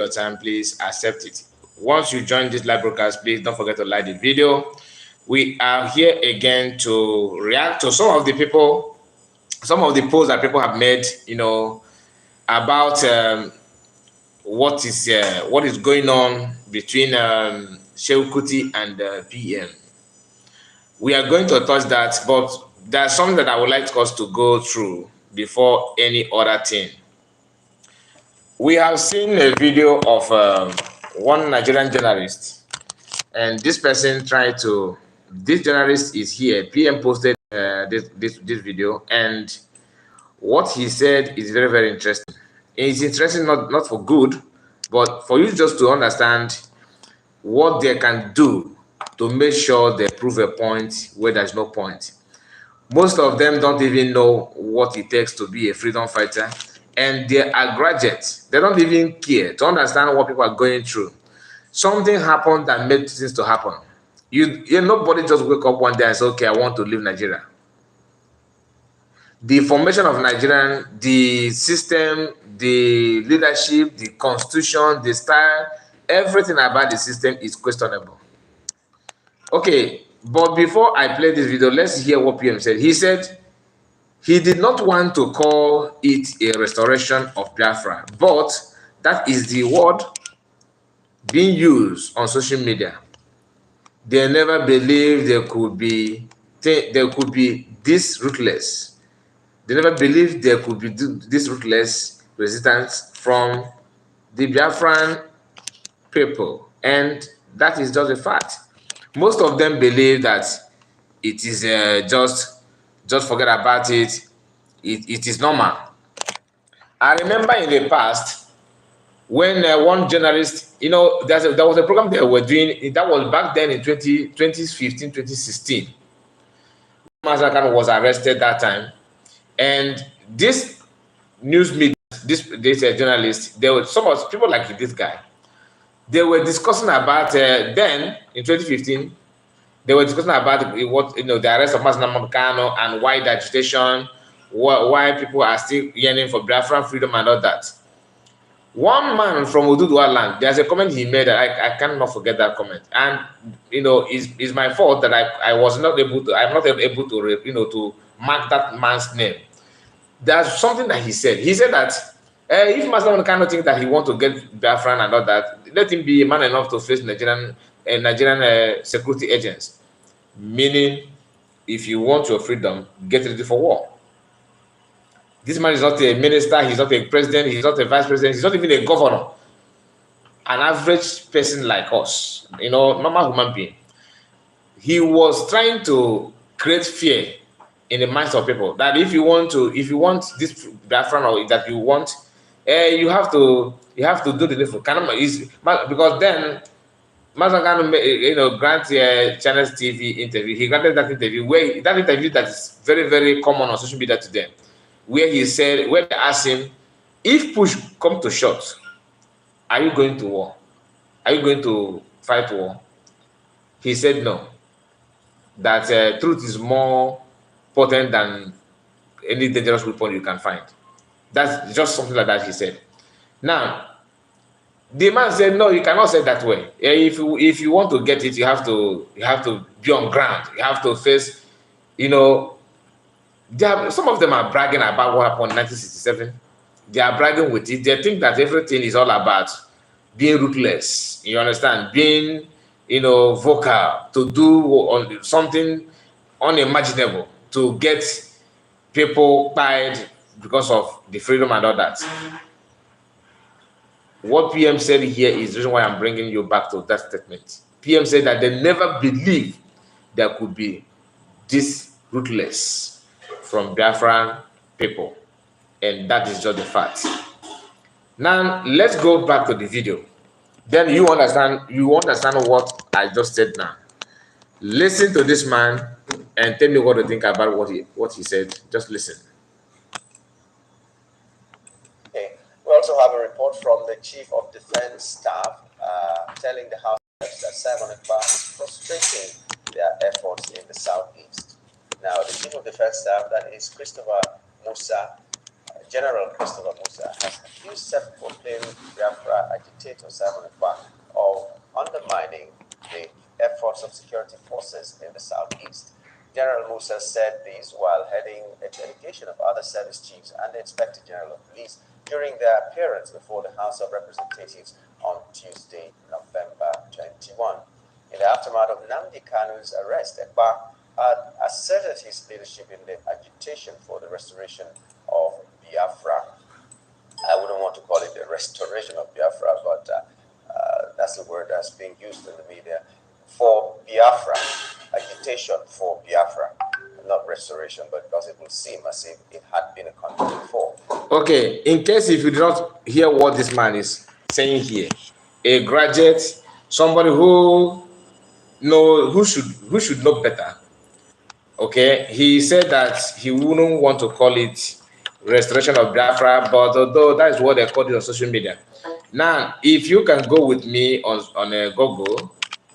your time, please accept it. Once you join this live broadcast, please don't forget to like the video. We are here again to react to some of the posts that people have made, about what is going on between Shehu Kuti and PM. We are going to touch that, but there's something that I would like us to go through before any other thing. We have seen a video of one Nigerian journalist, and this person this journalist is here. PM posted this video, and what he said is very, very interesting. It's interesting not for good, but for you just to understand what they can do to make sure they prove a point where there's no point. Most of them don't even know what it takes to be a freedom fighter, and they are graduates. They don't even care to understand what people are going through. Something happened that made things to happen. Nobody just wake up one day and say, okay, I want to leave Nigeria. The formation of Nigeria, the system, the leadership, the constitution, the style, everything about the system is questionable. Okay, but before I play this video, let's hear what PM said. He said he did not want to call it a restoration of Biafra, but that is the word being used on social media. They never believed they could be this ruthless. They never believed there could be this ruthless resistance from the Biafran people, and that is just a fact. Most of them believe that it is just forget about it. It is normal. I remember in the past when one journalist, there was a program they were doing. That was back then in 2015, 2016. Mazakan was arrested that time, and this news media, this journalist, there were some of people like this guy. They were discussing about then in 2015. They were discussing about what the arrest of Masina Mokano and why the agitation, why people are still yearning for Biafran freedom and all that. One man from Oduduwa land, there's a comment he made that I cannot forget that comment, and it's my fault that I'm not able to to mark that man's name. There's something that he said. He said that if Masina Mokano thinks that he wants to get Biafran and all that, let him be man enough to face Nigerian security agents. Meaning, if you want your freedom, get ready for war. This man is not a minister, he's not a president, he's not a vice president, he's not even a governor. An average person like us, normal human being. He was trying to create fear in the minds of people that if you want this Biafran, or that you want, you have to do the needful. Because then Mazangano, grant Channels TV interview. He granted that interview that is very, very common on social media today, where they asked him, if push come to shove, are you going to war? Are you going to fight war? He said no. That truth is more potent than any dangerous weapon you can find. That's just something like that he said. Now, the man said, no, you cannot say it that way. If you want to get it, you have to be on ground. You have to face, some of them are bragging about what happened in 1967. They are bragging with it. They think that everything is all about being ruthless. You understand? Being, vocal, to do something unimaginable to get people tired because of the freedom and all that. What PM said here is the reason why I'm bringing you back to that statement. PM said that they never believed there could be this ruthless from Biafran people, and that is just the fact. Now let's go back to the video. Then you understand what I just said now. Listen to this man and tell me what you think about what he said. Just listen. We also have a report from the Chief of Defense Staff telling the House that Simon Ekpa is frustrating their efforts in the southeast. Now, the Chief of Defense Staff, that is Christopher Musa, General Christopher Musa has accused self-proclaimed Biafra agitator Simon Ekpa of undermining the efforts of security forces in the southeast. General Musa said this while heading a delegation of other service chiefs and the Inspector General of Police during their appearance before the House of Representatives on Tuesday, November 21. In the aftermath of Nnamdi Kanu's arrest, Ekpa had asserted his leadership in the agitation for the restoration of Biafra. I wouldn't want to call it the restoration of Biafra, but that's the word that's being used in the media. For Biafra, agitation for Biafra, not restoration, but because it will seem as if it had been a country before. Okay, in case if you do not hear what this man is saying here, a graduate, somebody who should know better. Okay, he said that he wouldn't want to call it restoration of Biafra, but although that is what they call it on social media. Now, if you can go with me on Google,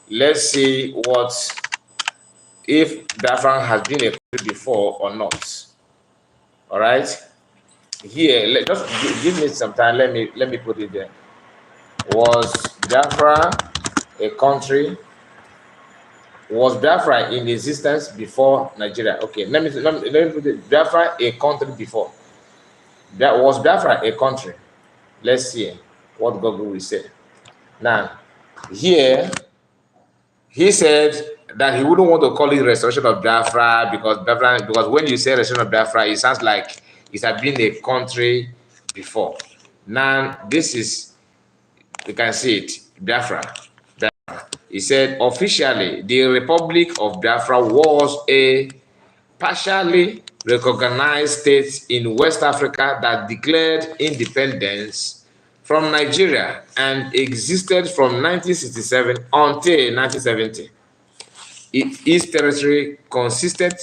let's see what if Biafra has been a country before or not. All right, here just give me some time. Let me put it there. Was Biafra a country? Was Biafra in existence before Nigeria? Okay, let me put it. Biafra a country before. Was Biafra a country? Let's see what Google will say. Now, here he said that he wouldn't want to call it restoration of Biafra because when you say restoration of Biafra, it sounds like it had been a country before. Now, this is, you can see it, Biafra. He said, officially, the Republic of Biafra was a partially recognized state in West Africa that declared independence from Nigeria and existed from 1967 until 1970. Its territory consisted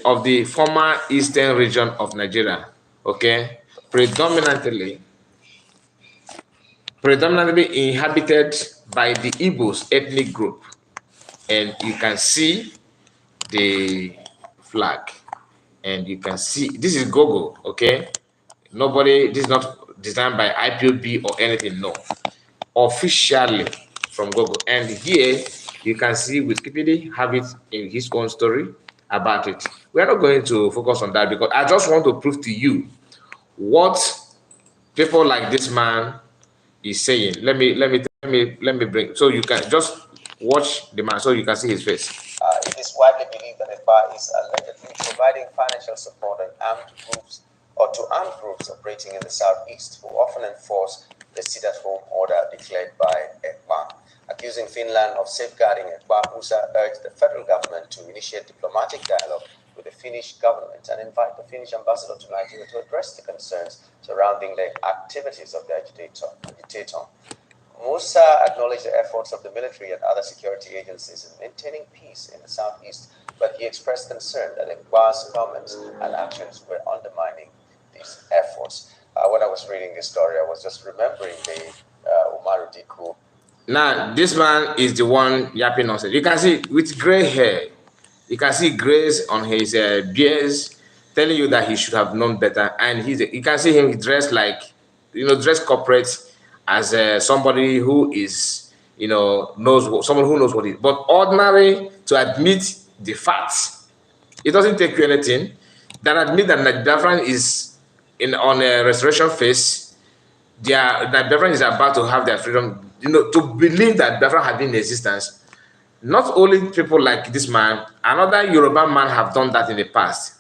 of the former eastern region of Nigeria, okay, predominantly inhabited by the Igbos ethnic group. And you can see the flag, and you can see this is Google, okay? This is not designed by IPOB or anything, no. Officially from Google. And here you can see Wikipedia have it in his own story about it. We are not going to focus on that because I just want to prove to you what people like this man is saying. Let me bring, so you can just watch the man so you can see his face. It is widely believed that Ekpa is allegedly providing financial support to armed groups operating in the southeast who often enforce the sit-at-home order declared by Ekpa. Accusing Finland of safeguarding Ekpa, Musa urged the federal government to initiate diplomatic dialogue with the Finnish government and invite the Finnish ambassador to Nigeria to address the concerns surrounding the activities of the agitator. Musa acknowledged the efforts of the military and other security agencies in maintaining peace in the southeast, but he expressed concern that Ekpa's comments and actions were undermining these efforts. When I was reading this story, I was just remembering the Umaru Diku. Now, this man is the one yapping nonsense. You can see with gray hair, you can see grays on his beards, telling you that he should have known better. And you can see him dressed like, dressed corporate as somebody who is, someone who knows what it is. But ordinary to admit the facts, it doesn't take you anything. That admit that Biafra is on a restoration phase. That Biafra is about to have their freedom. To believe that Biafra had been in existence. Not only people like this man, another Yoruba man have done that in the past.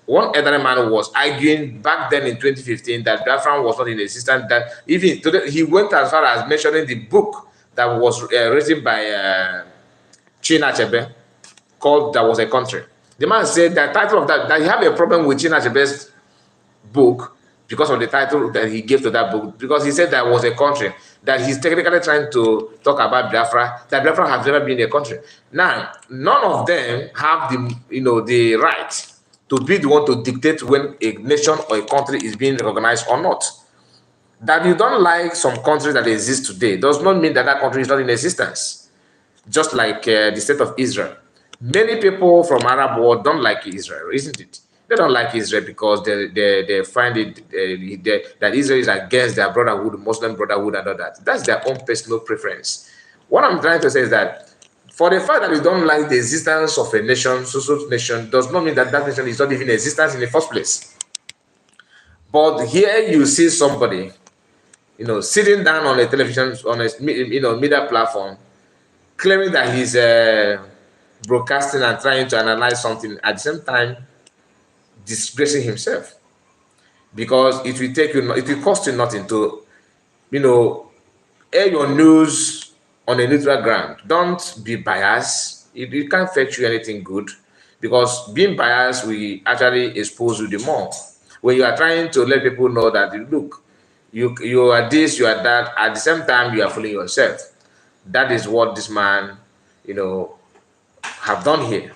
One elderly man was arguing back then in 2015 that Biafra was not in existence. That even today, he went as far as mentioning the book that was written by Chinua Achebe called "That Was a Country." The man said that title of that he have a problem with Chinua Achebe's book because of the title that he gave to that book, because he said that was a country, that he's technically trying to talk about Biafra, that Biafra has never been a country. Now, none of them have the right to be the one to dictate when a nation or a country is being recognized or not. That you don't like some countries that exist today does not mean that that country is not in existence. Just like the state of Israel. Many people from Arab world don't like Israel, isn't it? They don't like Israel because they find it that Israel is against their brotherhood, Muslim brotherhood, and all that. That's their own personal preference. What I'm trying to say is that for the fact that you don't like the existence of a nation, so nation, does not mean that that nation is not even in existence in the first place. But here you see somebody, sitting down on a television, on a media platform, claiming that he's broadcasting and trying to analyze something, at the same time disgracing himself, because it will cost you nothing to air your news on a neutral ground. Don't be biased. It can't fetch you anything good, because being biased will actually expose you the more. When you are trying to let people know that, look, you are this, you are that, at the same time you are fooling yourself. That is what this man, have done here.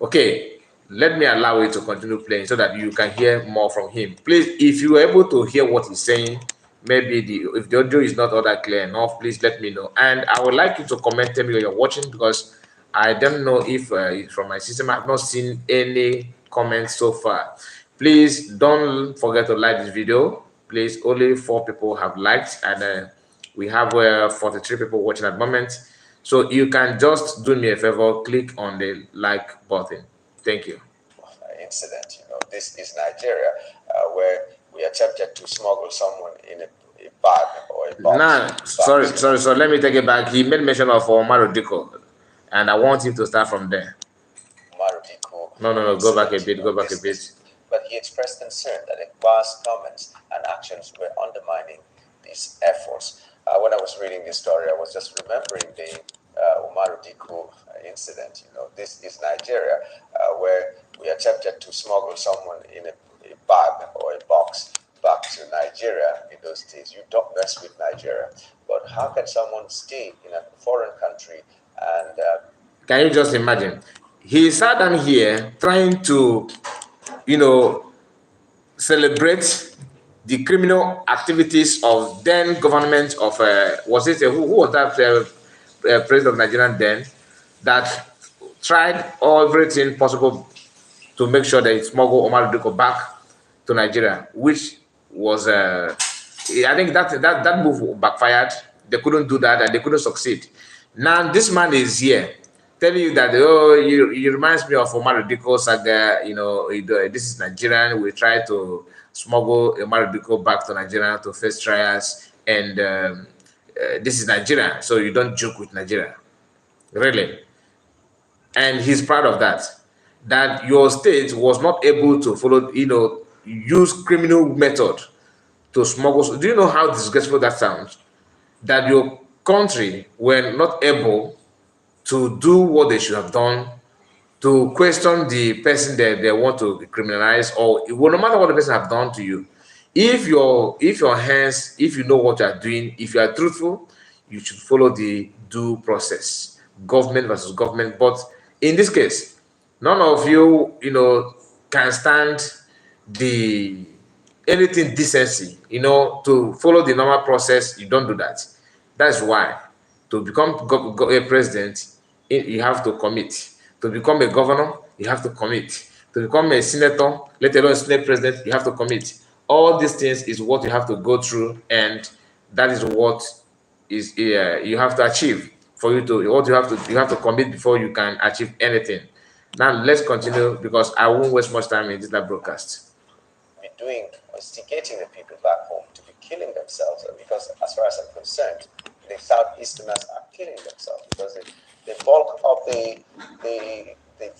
Okay, let me allow it to continue playing so that you can hear more from him. Please, if you are able to hear what he's saying, maybe if the audio is not all that clear enough, please let me know. And I would like you to comment, tell me when you're watching, because I don't know if from my system I have not seen any comments so far. Please don't forget to like this video. Please, only 4 people have liked, and we have 43 people watching at the moment. So you can just do me a favor, click on the like button. Thank you. Incident, this is Nigeria, where we attempted to smuggle someone in a bag or a box. Now, sorry. So let me take it back. He made mention of Omar Diko, and I want him to start from there. Omar Diko. No. Go back a bit. Go back a bit. But he expressed concern that Ekpa's comments and actions were undermining these efforts. When I was reading this story, I was just remembering the Omar Diko incident. This is Nigeria, where we attempted to smuggle someone in a bag or a box back to Nigeria in those days. You don't mess with Nigeria. But how can someone stay in a foreign country and... Can you just imagine? He sat down here trying to, celebrate the criminal activities of then government of, was it, who was that president of Nigeria then, that tried everything possible to make sure they smuggle Omar Diko back to Nigeria, which was, I think that move backfired. They couldn't do that, and they couldn't succeed. Now this man is here telling you that, he reminds me of Omar Diko saga. This is Nigerian. We try to smuggle Omar Diko back to Nigeria to face trials, and this is Nigeria, so you don't joke with Nigeria, really. And he's proud of that. That your state was not able to follow, use criminal method to smuggle. Do you know how disgraceful that sounds? That your country were not able to do what they should have done, to question the person that they want to criminalize, or well, no matter what the person have done to you. If your hands, if you know what you are doing, if you are truthful, you should follow the due process, government versus government. But in this case, none of you, can stand the anything decency, to follow the normal process. You don't do that. That's why to become a president, you have to commit. To become a governor, you have to commit. To become a senator, let alone a senate president, you have to commit. All these things is what you have to go through, and that is what is you have to achieve. For you to what you have to commit before you can achieve anything. Now let's continue, because I won't waste much time in this broadcast. Be doing, instigating the people back home to be killing themselves, because as far as I'm concerned, the Southeasterners are killing themselves, because the bulk of the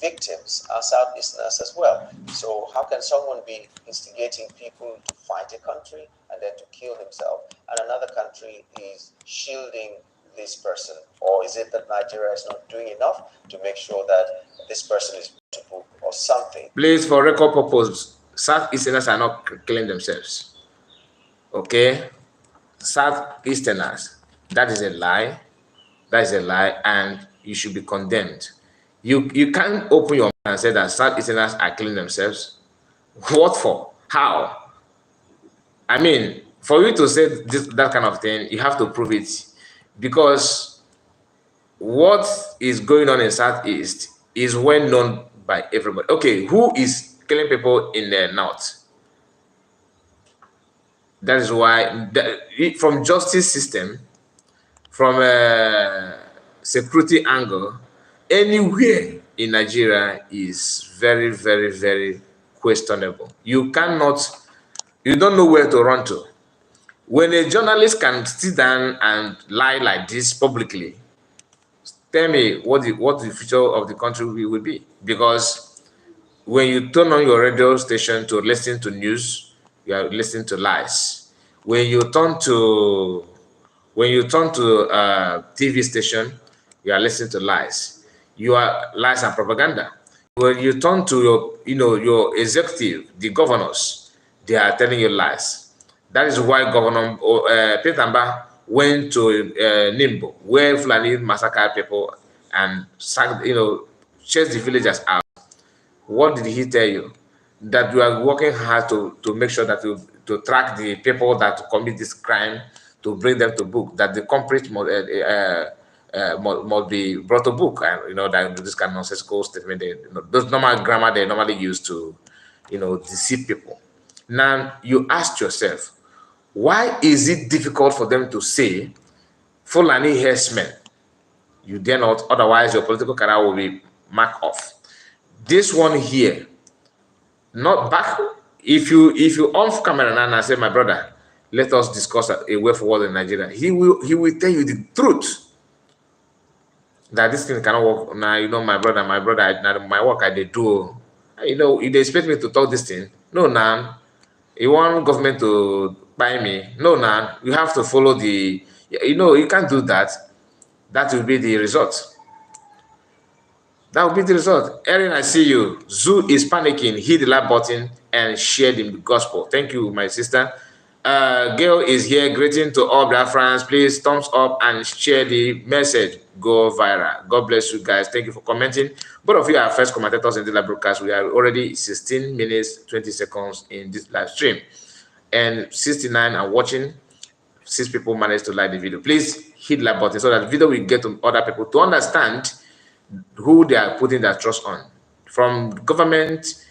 victims are Southeasterners as well. So how can someone be instigating people to fight a country and then to kill himself, and another country is shielding this person? Or is it that Nigeria is not doing enough to make sure that this person is beautiful or something? Please, for record purpose, Southeasterners are not killing themselves. Okay? Southeasterners, that is a lie. That is a lie, and you should be condemned. You can't open your mouth and say that Southeasterners are killing themselves. What for? How? I mean, for you to say that kind of thing, you have to prove it, because what is going on in Southeast is well known by everybody. Okay, who is killing people in the north. That is why, from justice system, from a security angle, anywhere in Nigeria is very, very, very questionable. You don't know where to run to. When a journalist can sit down and lie like this publicly, tell me what the future of the country will be. Because when you turn on your radio station to listen to news, you are listening to lies. When you turn to TV station, you are listening to lies. You are lies and propaganda. When you turn to your executive, the governors, they are telling you lies. That is why Governor Peter Amba went to Nimbo, where Fulani massacred people and chased the villagers out. What did he tell you? That you are working hard to make sure that to track the people that commit this crime, to bring them to book, that the culprit must be brought to book, and that this kind of nonsensical statement, those normal grammar they normally use to deceive people. Now you ask yourself, why is it difficult for them to say Fulani herdsmen? You dare not, otherwise your political career will be marked off. This one here, not back. If you off camera now and say, my brother, let us discuss a way forward in Nigeria, he will tell you the truth that this thing cannot work. Now, my brother, my work I did do. You they expect me to talk this thing. No, now. You want government to buy me? No, now. You have to follow the. You can't do that. That will be the result. That will be the result. Erin, I see you. Zoo is panicking. Hit the like button and share the gospel. Thank you, my sister. Gail is here. Greeting to all Biafrans. Please thumbs up and share the message. Go viral. God bless you guys. Thank you for commenting. Both of you are first commentators in the live broadcast. We are already 16 minutes, 20 seconds in this live stream. And 69 are watching. 6 people managed to like the video. Please hit the like button so that the video will get to other people to understand who they are putting their trust on, from government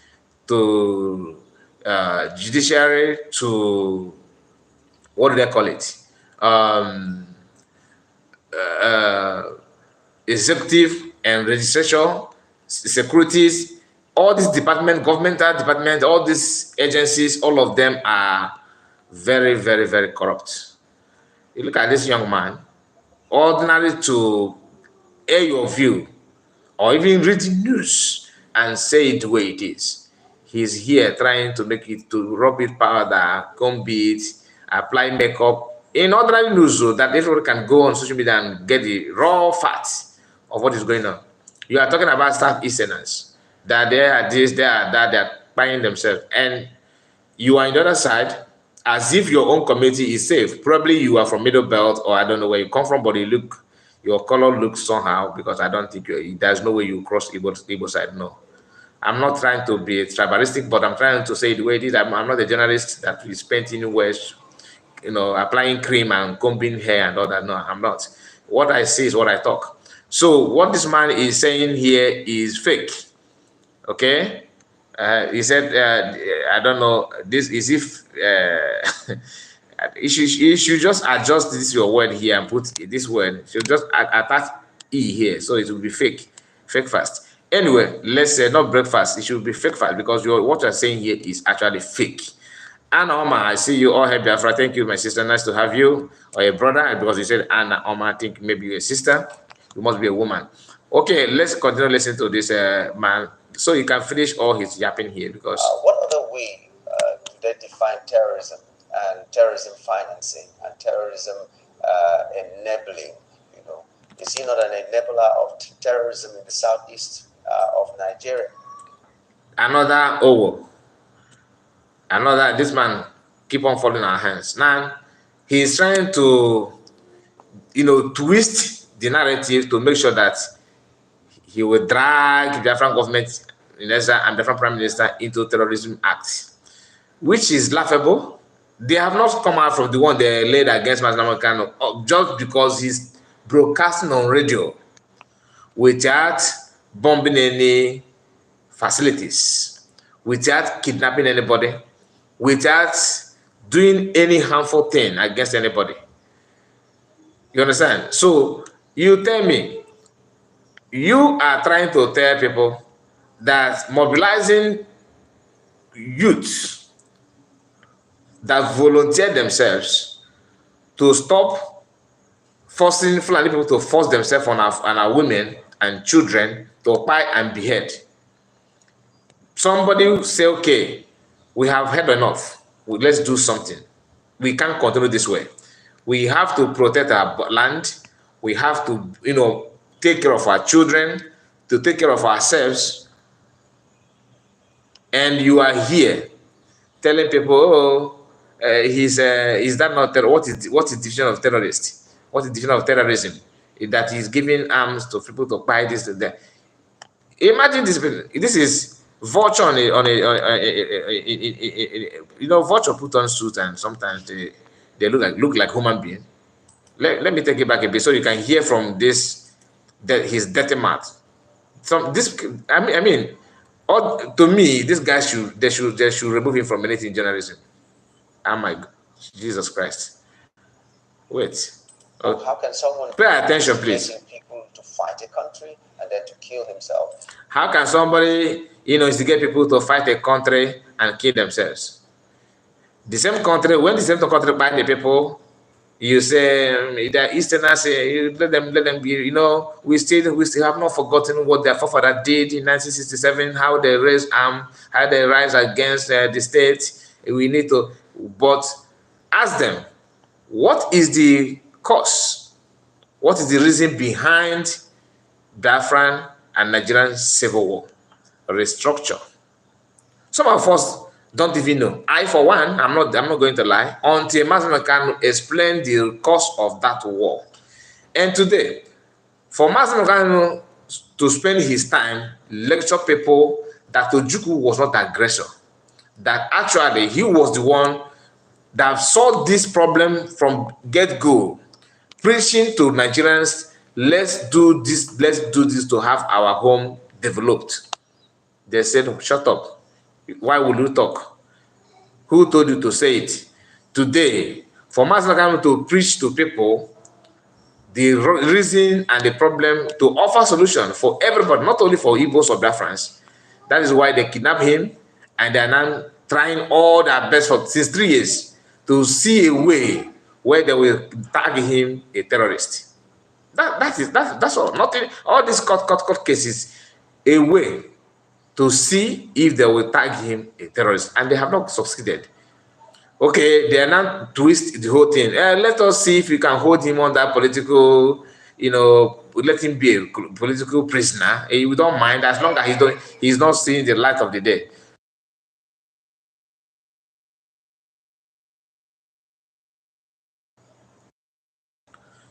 to judiciary to what do they call it, executive and registration, securities, all these departments, governmental departments, all these agencies, all of them are very, very, very corrupt. You look at this young man, ordinary to air your view or even read the news and say it the way it is. He's here trying to make it, to rub it powder, comb it, apply makeup in ordinary news so that everyone can go on social media and get the raw facts of what is going on. You are talking about Southeasterners, that they are this, they are that, they are buying themselves. And you are on the other side, as if your own community is safe. Probably you are from Middle Belt, or I don't know where you come from, but your color looks somehow, because I don't think there's no way you cross Igbo side. No, I'm not trying to be tribalistic, but I'm trying to say the way it is. I'm not a journalist that is painting West, applying cream and combing hair and all that. No, I'm not. What I say is what I talk. So what this man is saying here is fake. Okay, he said, I don't know. This is if. You should just adjust this your word here and put this word. You should just attach E here, so it will be fake fast. Anyway, let's say not breakfast. It should be fake fast, because what you're saying here is actually fake. Anna Oma, I see you all here, Biafra. Thank you, my sister. Nice to have you, or a brother, because you said Anna Oma. I think maybe you're a sister. You must be a woman. Okay, let's continue listening to this man, so he can finish all his yapping here. Because what other way do they define terrorism and terrorism financing and terrorism enabling? Is he not an enabler of terrorism in the southeast of Nigeria? This man keep on falling our hands. Now he's trying to twist the narrative to make sure that he will drag the Biafran government and Biafran Prime Minister into terrorism act, which is laughable. They have not come out from the one they laid against Mazinamo Kano just because he's broadcasting on radio without bombing any facilities, without kidnapping anybody, without doing any harmful thing against anybody. You understand? So you tell me, you are trying to tell people that mobilizing youth that volunteer themselves to stop forcing Fulani people to force themselves on our women and children to buy and behead. Somebody will say, okay, we have had enough. Let's do something. We can't continue this way. We have to protect our land. We have to, take care of our children, to take care of ourselves. And you are here telling people, oh, is that not terror? What is the definition of terrorist? What is the definition of terrorism? That he's giving arms to people to buy this and that. Imagine this. This is vulture vulture put on suit, and sometimes they look like human being. Let me take it back a bit so you can hear from this his dirty mouth. To me, this guy they should remove him from anything journalism. Oh my God, Jesus Christ! Wait. How can someone pay attention, please? People to fight a country and then to kill himself? How can somebody, instigate people to fight a country and kill themselves? The same country, when the same country fight the people, you say the Easterners, let them be. We still have not forgotten what their forefather did in 1967, how they raised how they rise against the state. We need to, but ask them, what is the cause? What is the reason behind Biafran and Nigerian civil war? Restructure. Some of us don't even know. I, for one, I'm not going to lie, until Mazen can explain the cause of that war. And today, for Mazen to spend his time lecture people that Ojukwu was not aggressor, that actually he was the one that saw this problem from get-go, preaching to Nigerians, let's do this to have our home developed. They said, shut up. Why would you talk? Who told you to say it? Today, for Mazen to preach to people the reason and the problem, to offer solution for everybody, not only for Igbos or Biafrans. That is why they kidnap him, and they are now trying all their best since 3 years to see a way where they will tag him a terrorist. That's all. Nothing. All these court cases, a way to see if they will tag him a terrorist, and they have not succeeded. Okay, they are now twist the whole thing. Let us see if we can hold him under political, let him be a political prisoner. We don't mind as long as he's not seeing the light of the day.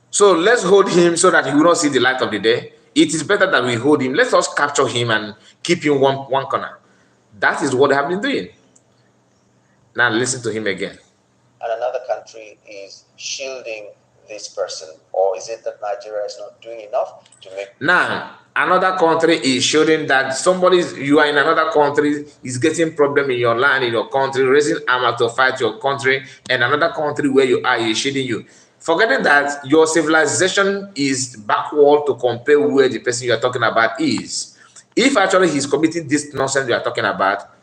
So let's hold him so that he will not see the light of the day. It is better that we hold him. Let us capture him and keep him one corner. That is what they have been doing. Now listen to him again. And another country is shielding this person, or is it that Nigeria is not doing enough to make? Now another country is showing that you are in another country is getting problem in your land, in your country, raising armor to fight your country, and another country where you are is shielding you. Forgetting that your civilization is backward to compare where the person you are talking about is. If actually he's committing this nonsense you are talking about,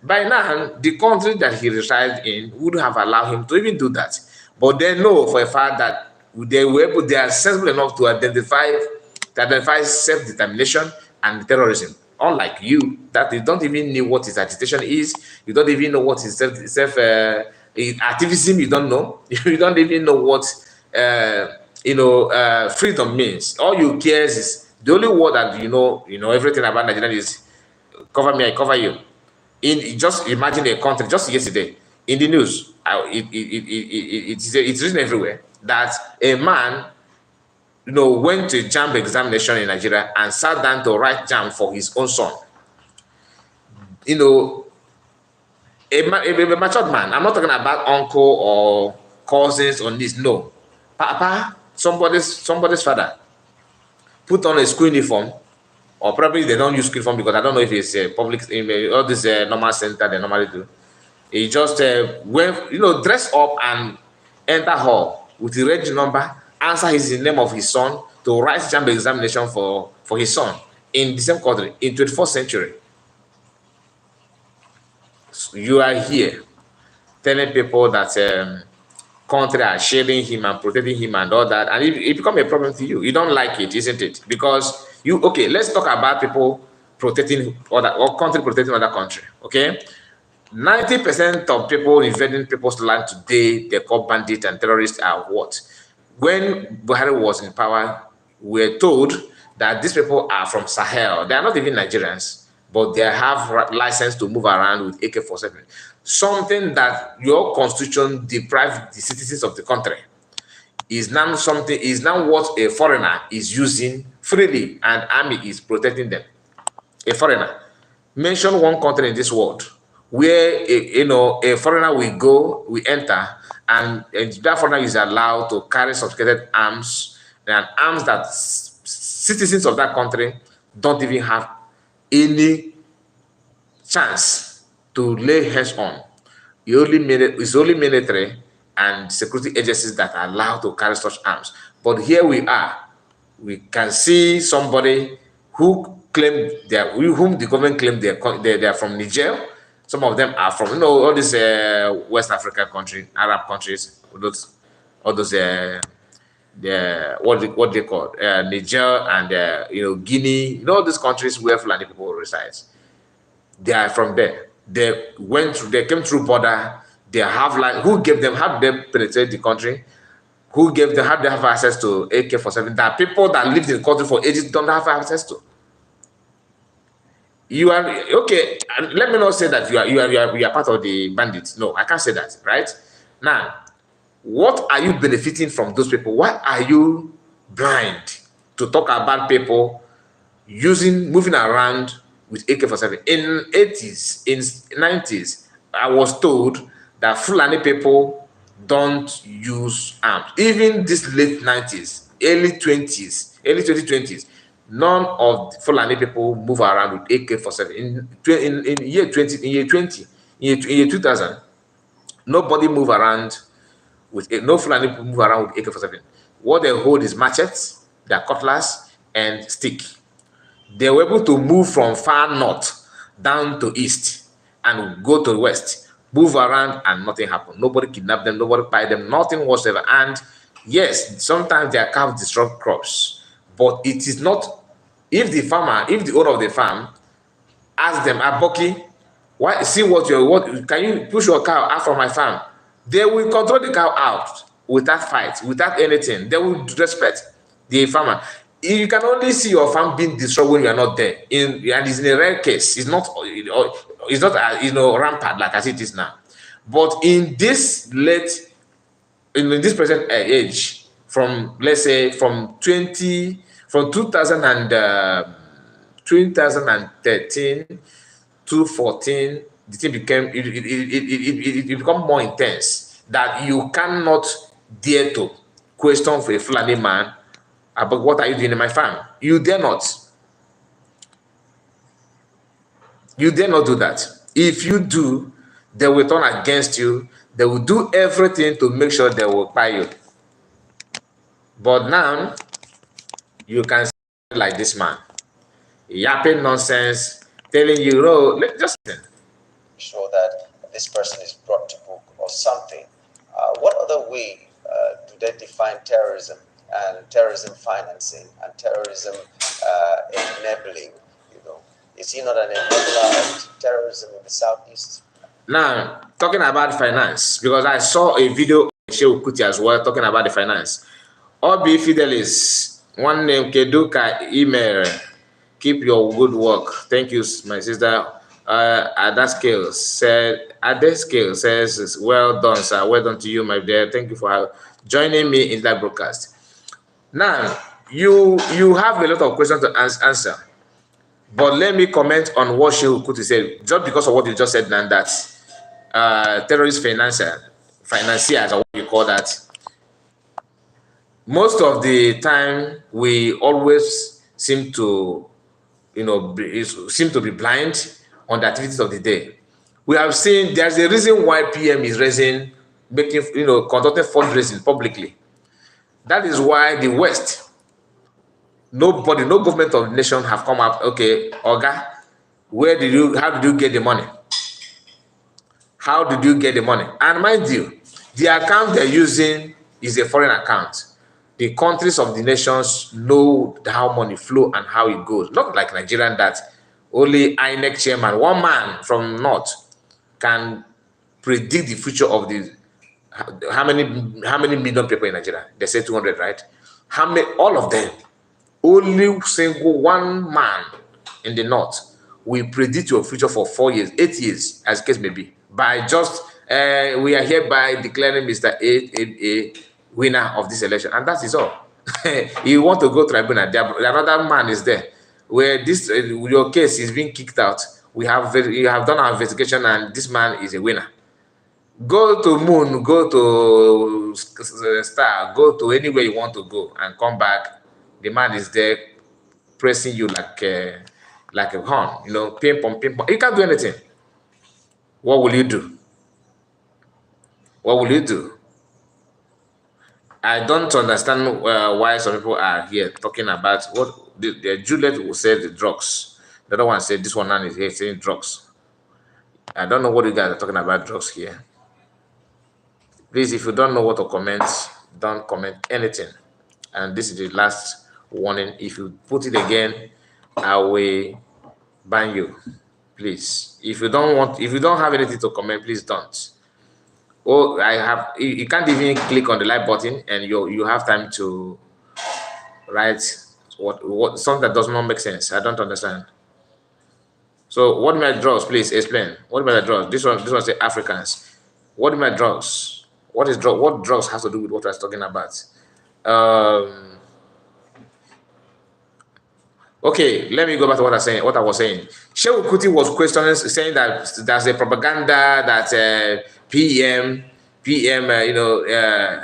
by now, the country that he resides in would have allowed him to even do that. But they know for a fact that they are sensible enough to identify self-determination and terrorism. Unlike you, that you don't even know what his agitation is, you don't even know what his activism, you don't know. You don't even know what freedom means. All you care is the only word that you know everything about Nigeria is cover me, I cover you. Just imagine a country just yesterday in the news, it's written everywhere that a man went to JAMB examination in Nigeria and sat down to write JAMB for his own son. A matured man. I'm not talking about uncle or cousins on this. No, Papa, somebody's father, put on a school uniform or probably they don't use school uniform because I don't know if it's public, all this normal center they normally do. He just went, dress up and enter hall with the reg number, answer his name of his son to write jam examination for his son in the same country in 21st century. So you are here telling people that country are shielding him and protecting him and all that, and it become a problem to you. You don't like it, isn't it? Because okay, let's talk about people protecting other, or country protecting other country. Okay, 90% of people invading people's land today, they call bandits and terrorists are what? When Buhari was in power, we were told that these people are from Sahel. They are not even Nigerians, but they have license to move around with AK-47. Something that your constitution deprived the citizens of the country is now what a foreigner is using freely, and army is protecting them. A foreigner. Mention one country in this world where a foreigner will enter, and that foreigner is allowed to carry sophisticated arms, and arms that citizens of that country don't even have any chance to lay hands on. It's only military and security agencies that are allowed to carry such arms. But here we are. We can see somebody whom the government claim they are from Niger. Some of them are from all these West African countries, Arab countries, all those what they call Niger and Guinea, all these countries where Fulani people reside. They are from there. They came through border. They have how did they penetrate the country? How do they have access to AK-47 that people that lived in the country for ages don't have access to? You are okay. Let me not say that you are part of the bandits. No, I can't say that. Right now, what are you benefiting from those people? Why are you blind to talk about people moving around with AK-47? In 80s, in 90s, I was told that Fulani people don't use arms. Even this late 90s, early 2020s, none of the Fulani people move around with AK-47. In year 2000, nobody move around no Fulani people move around with AK-47. What they hold is machetes, their cutlass, and stick. They were able to move from far north down to east and go to the west, move around, and nothing happened. Nobody kidnapped them, nobody buy them, nothing whatsoever. And yes, sometimes their cows disrupt crops, but it is not. If the owner of the farm asks them, Aboki, why see what can you push your cow out from my farm? They will control the cow out without fight, without anything. They will respect the farmer. You can only see your farm being destroyed when you are not there. And it's in a rare case. It's not rampant like as it is now. But in this present age, from let's say from 2013 to 14, the thing it become more intense, that you cannot dare to question for a Fulani man about what are you doing in my farm. You dare not. You dare not do that. If you do, they will turn against you. They will do everything to make sure they will buy you. But now, you can say like this man, yapping nonsense, telling you, just listen. Show that this person is brought to book or something. What other way do they define terrorism and terrorism financing and terrorism enabling? Is he not an enabler of terrorism in the southeast? Now, talking about finance, because I saw a video of Shehu Kuti as well talking about the finance. Obi Fidelis, one name Keduka email. Keep your good work. Thank you, my sister. Adescale says, well done, sir. Well done to you, my dear. Thank you for joining me in that broadcast. Now, you have a lot of questions to answer. But let me comment on what Shehu Kuti said, just because of what you just said, now that terrorist financiers, or what you call that. Most of the time, we always seem to seem to be blind on the activities of the day. We have seen there's a reason why PM is raising, conducting fundraising publicly. That is why the West, nobody, no government of the nation have come out, okay, Oga, how did you get the money? How did you get the money? And mind you, the account they're using is a foreign account. The countries of the nations know how money flow and how it goes. Not like Nigerian that only INEC chairman, one man from North, can predict the future of the how many million people in Nigeria? They say 200, right? How many? All of them. Only single one man in the North will predict your future for 4 years, 8 years, as case may be. By just we are hereby declaring Mr. A winner of this election, and that is all. You want to go tribunal? Another man is there where this your case is being kicked out. You have done our investigation, and this man is a winner. Go to moon, go to star, go to anywhere you want to go and come back. The man is there pressing you like a horn, ping pong, ping pong. You can't do anything. What will you do? What will you do? I don't understand why some people are here talking about what the Juliet will say the drugs. The other one said this one now is here saying drugs. I don't know what you guys are talking about drugs here. Please, if you don't know what to comment, don't comment anything. And this is the last warning. If you put it again, I will ban you. Please. If you don't have anything to comment, please don't. Oh, you can't even click on the like button and you have time to write what something that does not make sense. I don't understand. So what my drugs, please explain. What about the drugs? This one say Africans. What my drugs? What is drug? What drugs has to do with what I was talking about? Okay, let me go back to what I was saying. Shehu Kuti was questioning, saying that there's a propaganda that PM,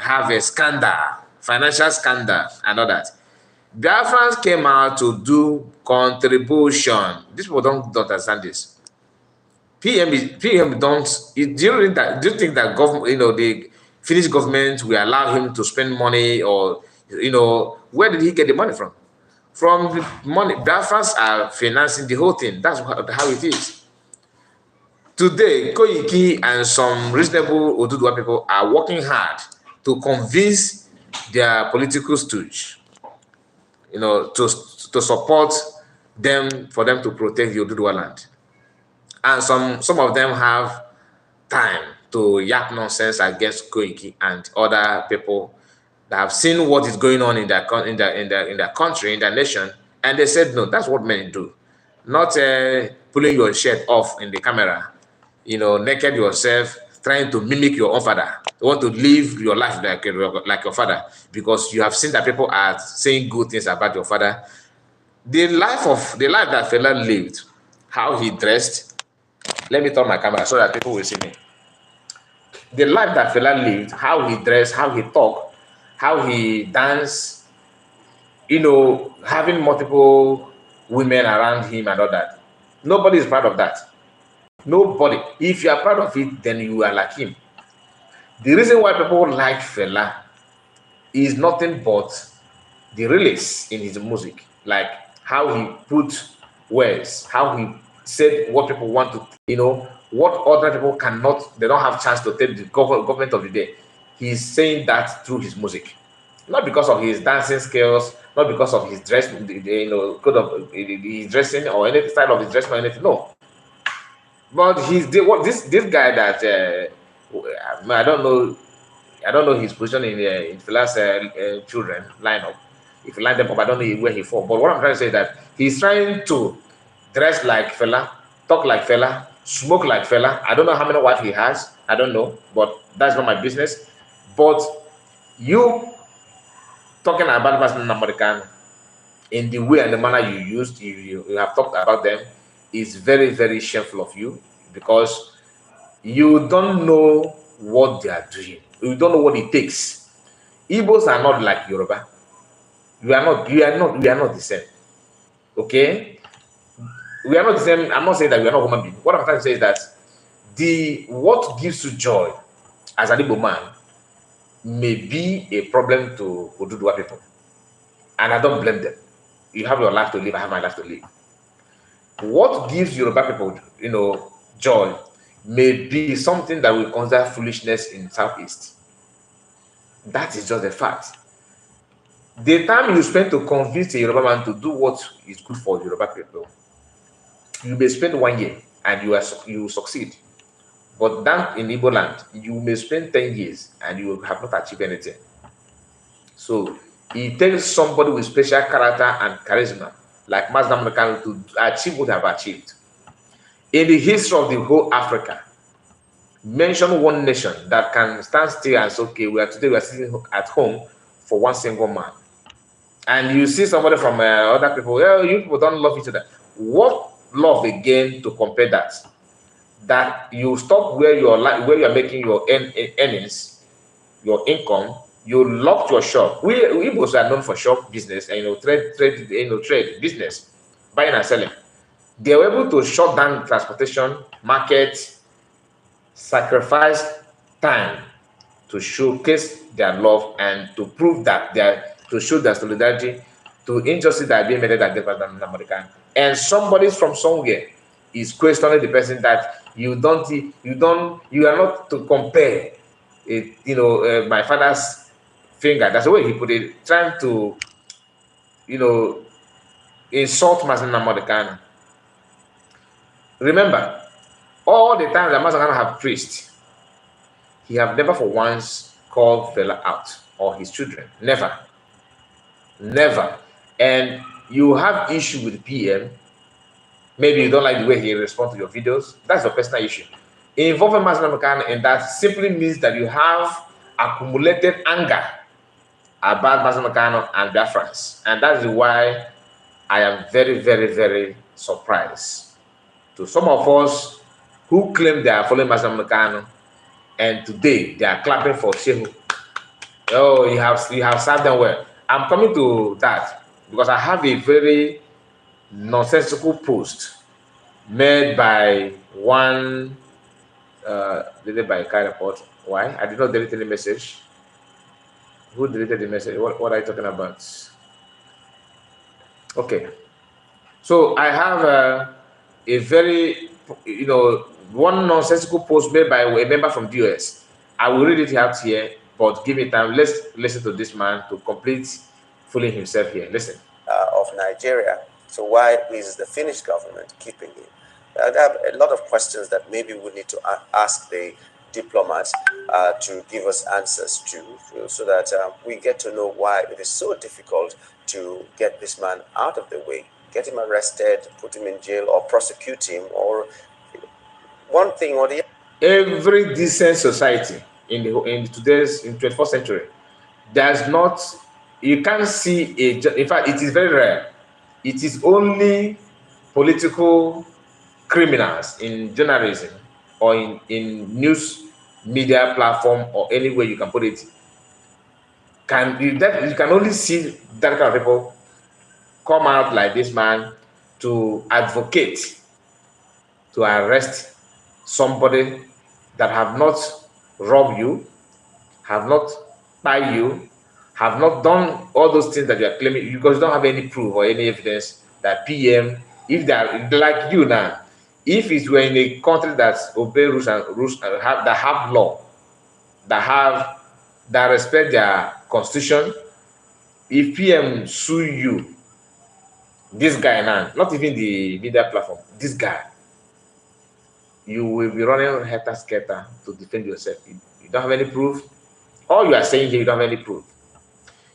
have a scandal, financial scandal, and all that. Biafrans came out to do contribution. These people don't understand this. PM don't. Do you think that government, the Finnish government will allow him to spend money, or where did he get the money from? From the money, Biafrans are financing the whole thing. That's how it is. Today, Koiki and some reasonable Oduduwa people are working hard to convince their political stooge, to support them, for them to protect the Oduduwa land. And some of them have time to yap nonsense against Koiki and other people that have seen what is going on in their country, in their nation, and they said, no, that's what men do. Not pulling your shirt off in the camera, naked yourself, trying to mimic your own father. You want to live your life like your father because you have seen that people are saying good things about your father. The life that fella lived, how he dressed. Let me turn my camera so that people will see me. The life that fella lived, how he dressed, how he talked, how he danced, having multiple women around him and all that. Nobody is proud of that. Nobody. If you are proud of it, then you are like him. The reason why people like fella is nothing but the release in his music, like how he put words, how he said what people want to, what other people cannot, they don't have chance to tell the government of the day. He's saying that through his music, not because of his dancing skills, not because of his dress, code of his dressing or any style of his dressing or anything. No, but this guy that I don't know his position in Fela's children lineup. If you line them up, I don't know where he falls. But what I'm trying to say is that he's trying to dress like fella, talk like fella, smoke like fella. I don't know how many wives he has. I don't know, but that's not my business. But you talking about person American in the way and the manner you used, you have talked about them, is very, very shameful of you, because you don't know what they are doing. You don't know what it takes. Igbos are not like Yoruba. We are not the same. Okay? we are not the same. I'm not saying that we are not human beings. What I'm trying to say is that what gives you joy as an Igbo man may be a problem to Oduduwa people. And I don't blame them. You have your life to live, I have my life to live. What gives Yoruba people, joy may be something that we consider foolishness in Southeast. That is just a fact. The time you spend to convince a Yoruba man to do what is good for Yoruba people, you may spend 1 year and you will succeed. But then in Igbo land, you may spend 10 years and you have not achieved anything. So it takes somebody with special character and charisma, like Mazdam Khan, to achieve what they have achieved. In the history of the whole Africa, mention one nation that can stand still and say, okay, we are sitting at home for one single man. And you see somebody from other people, well, you people don't love each other. What love again to compare that? That you stop where you are making your earnings, your income, you locked your shop. We Igbos are known for shop business and trade business, buying and selling. They were able to shut down transportation, market, sacrifice time to showcase their love and to prove that to show their solidarity to injustice that are being made at American. And somebody from somewhere is questioning the person that you are not to compare it, my father's finger. That's the way he put it, trying to insult Mazina Mordecai. Remember, all the times that Mazina have preached, he have never for once called fella out or his children. Never. And you have issue with PM. Maybe you don't like the way he responds to your videos. That's your personal issue. Involving Mazina Mordecai in that simply means that you have accumulated anger about Mazina Mordecai and Biafrans. And that is why I am very, very, very surprised. To some of us who claim they are following Mazina Mordecai, and today they are clapping for Shehu. Oh, you have served them well. I'm coming to that because I have a very nonsensical post made by one deleted by Kai report. Why? I did not delete any message. Who deleted the message? What are you talking about? Okay. So I have a very, one nonsensical post made by a member from the US. I will read it out here, but give me time. Let's listen to this man to complete fooling himself here. Listen. Of 9jeria. So why is the Finnish government keeping him? I have a lot of questions that maybe we need to ask the diplomats to give us answers to, so that we get to know why it is so difficult to get this man out of the way, get him arrested, put him in jail, or prosecute him, or one thing or the other. Every decent society in today's 21st century does not. You can't see in fact, it is very rare. It is only political criminals in journalism or in news media platform or any way you can put it. You can only see that kind of people come out like this man to advocate to arrest somebody that have not robbed you, have not buy you, have not done all those things that you are claiming, because you don't have any proof or any evidence that PM, if they are like you now, if it were in a country that obey rules that have law, that respect their constitution, if PM sue you, this guy now, not even the media platform, this guy, you will be running helter-skelter to defend yourself. You don't have any proof. All you are saying here, you don't have any proof.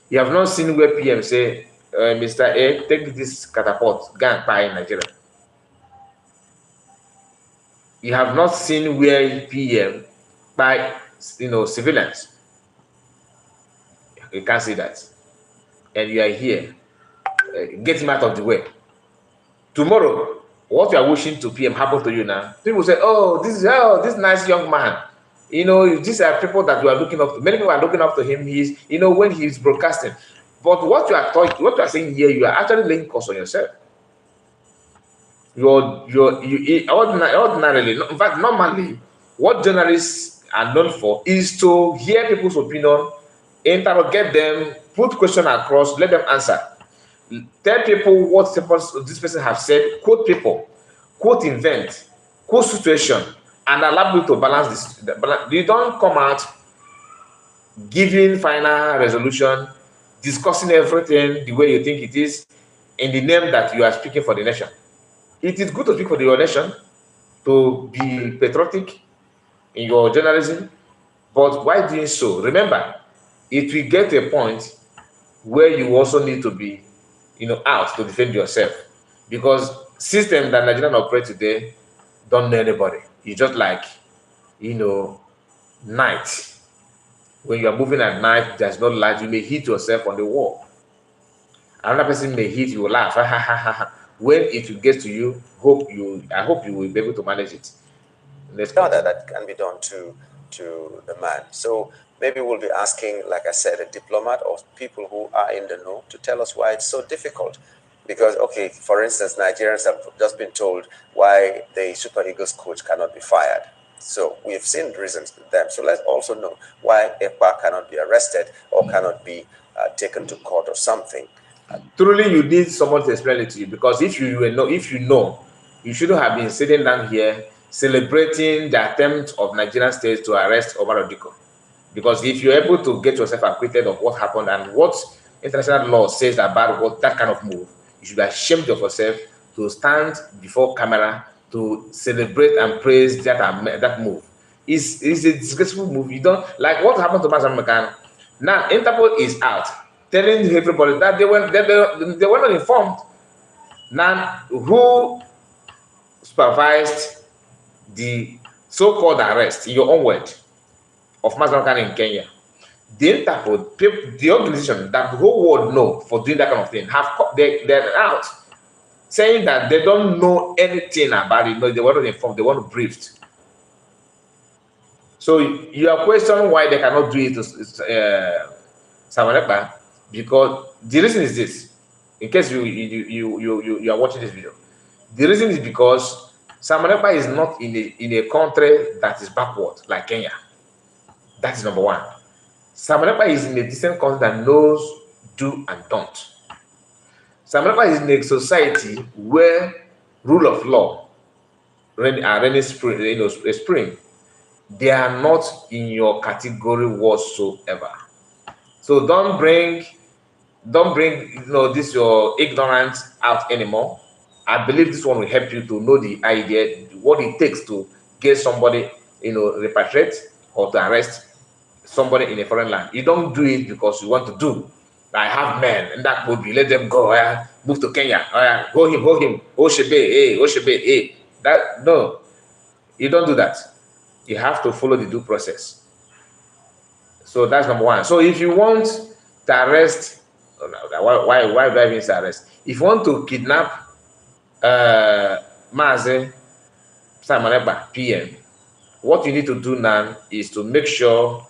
You have not seen where PM say, Mr. A, take this catapult, go and buy in Nigeria. You have not seen where PM buy, civilians. You can't see that. And you are here. Get him out of the way. Tomorrow, what you are wishing to PM happen to you now. People say, oh, this nice young man. These are people that you are looking up to. Many people are looking up to him. He's, when he's broadcasting. But what you are saying here, you are actually laying curse on yourself. ordinarily, in fact, normally, what journalists are known for is to hear people's opinion, interrogate them, put question across, let them answer, tell people what this person have said, quote people, quote event, quote situation, and allow people to balance this. You don't come out giving final resolution, discussing everything the way you think it is, in the name that you are speaking for the nation. It is good to speak for your nation, to be patriotic in your journalism, but while doing so, remember, it will get to a point where you also need to be, out to defend yourself, because system that Nigerian operate today don't know anybody. It's just like, night. When you are moving at night, there's no light. You may hit yourself on the wall. Another person may hit you, laugh. When it gets to you, I hope you will be able to manage it. That can be done to the man. So maybe we'll be asking, like I said, a diplomat or people who are in the know to tell us why it's so difficult. Because, okay, for instance, Nigerians have just been told why the Super Eagles coach cannot be fired. So we've seen reasons to them. So let's also know why Ekpa cannot be arrested or cannot be taken to court or something. Truly, you need someone to explain it to you, because if you know, you shouldn't have been sitting down here celebrating the attempt of Nigerian state to arrest Omar Odiko. Because if you're able to get yourself acquitted of what happened and what international law says about that kind of move, you should be ashamed of yourself to stand before camera to celebrate and praise that move. It's a disgraceful move. You don't like what happened to Mazam McCann. Now Interpol is out telling everybody that they were not informed. Now, who supervised the so-called arrest, in your own word, of Mazam McCann in Kenya? The Interpol, the organization that the whole world know for doing that kind of thing, they're out saying that they don't know anything about it. No, they were not informed. They weren't briefed. So you are questioning why they cannot do it to Samuel Ekpa, because the reason is this. In case you are watching this video, the reason is because Samuel Ekpa is not in a country that is backward like Kenya. That is number one. Samuel Ekpa is in a decent country that knows do and don't. Samuel Ekpa is in a society where rule of law are reigning spring. They are not in your category whatsoever. So don't bring this your ignorance out anymore. I believe this one will help you to know the idea, what it takes to get somebody, repatriate or to arrest somebody in a foreign land. You don't do it because you want to do. I have men in that would be let them go. Move to Kenya. Hold him. Oshebe. That no, you don't do that. You have to follow the due process. So that's number one. So if you want to arrest, why do I mean to arrest? If you want to kidnap Mazi Simon Ekpa, PM, what you need to do now is to make sure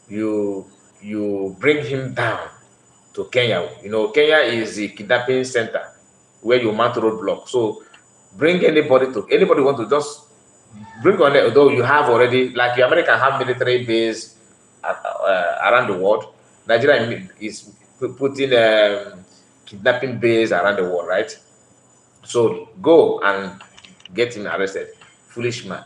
you bring him down to Kenya. Kenya is the kidnapping center where you mount roadblock. So bring anybody want to just bring on it, although you have already, like the American have military base around the world. Nigeria is putting kidnapping base around the world, right? So go and get him arrested. Foolish man.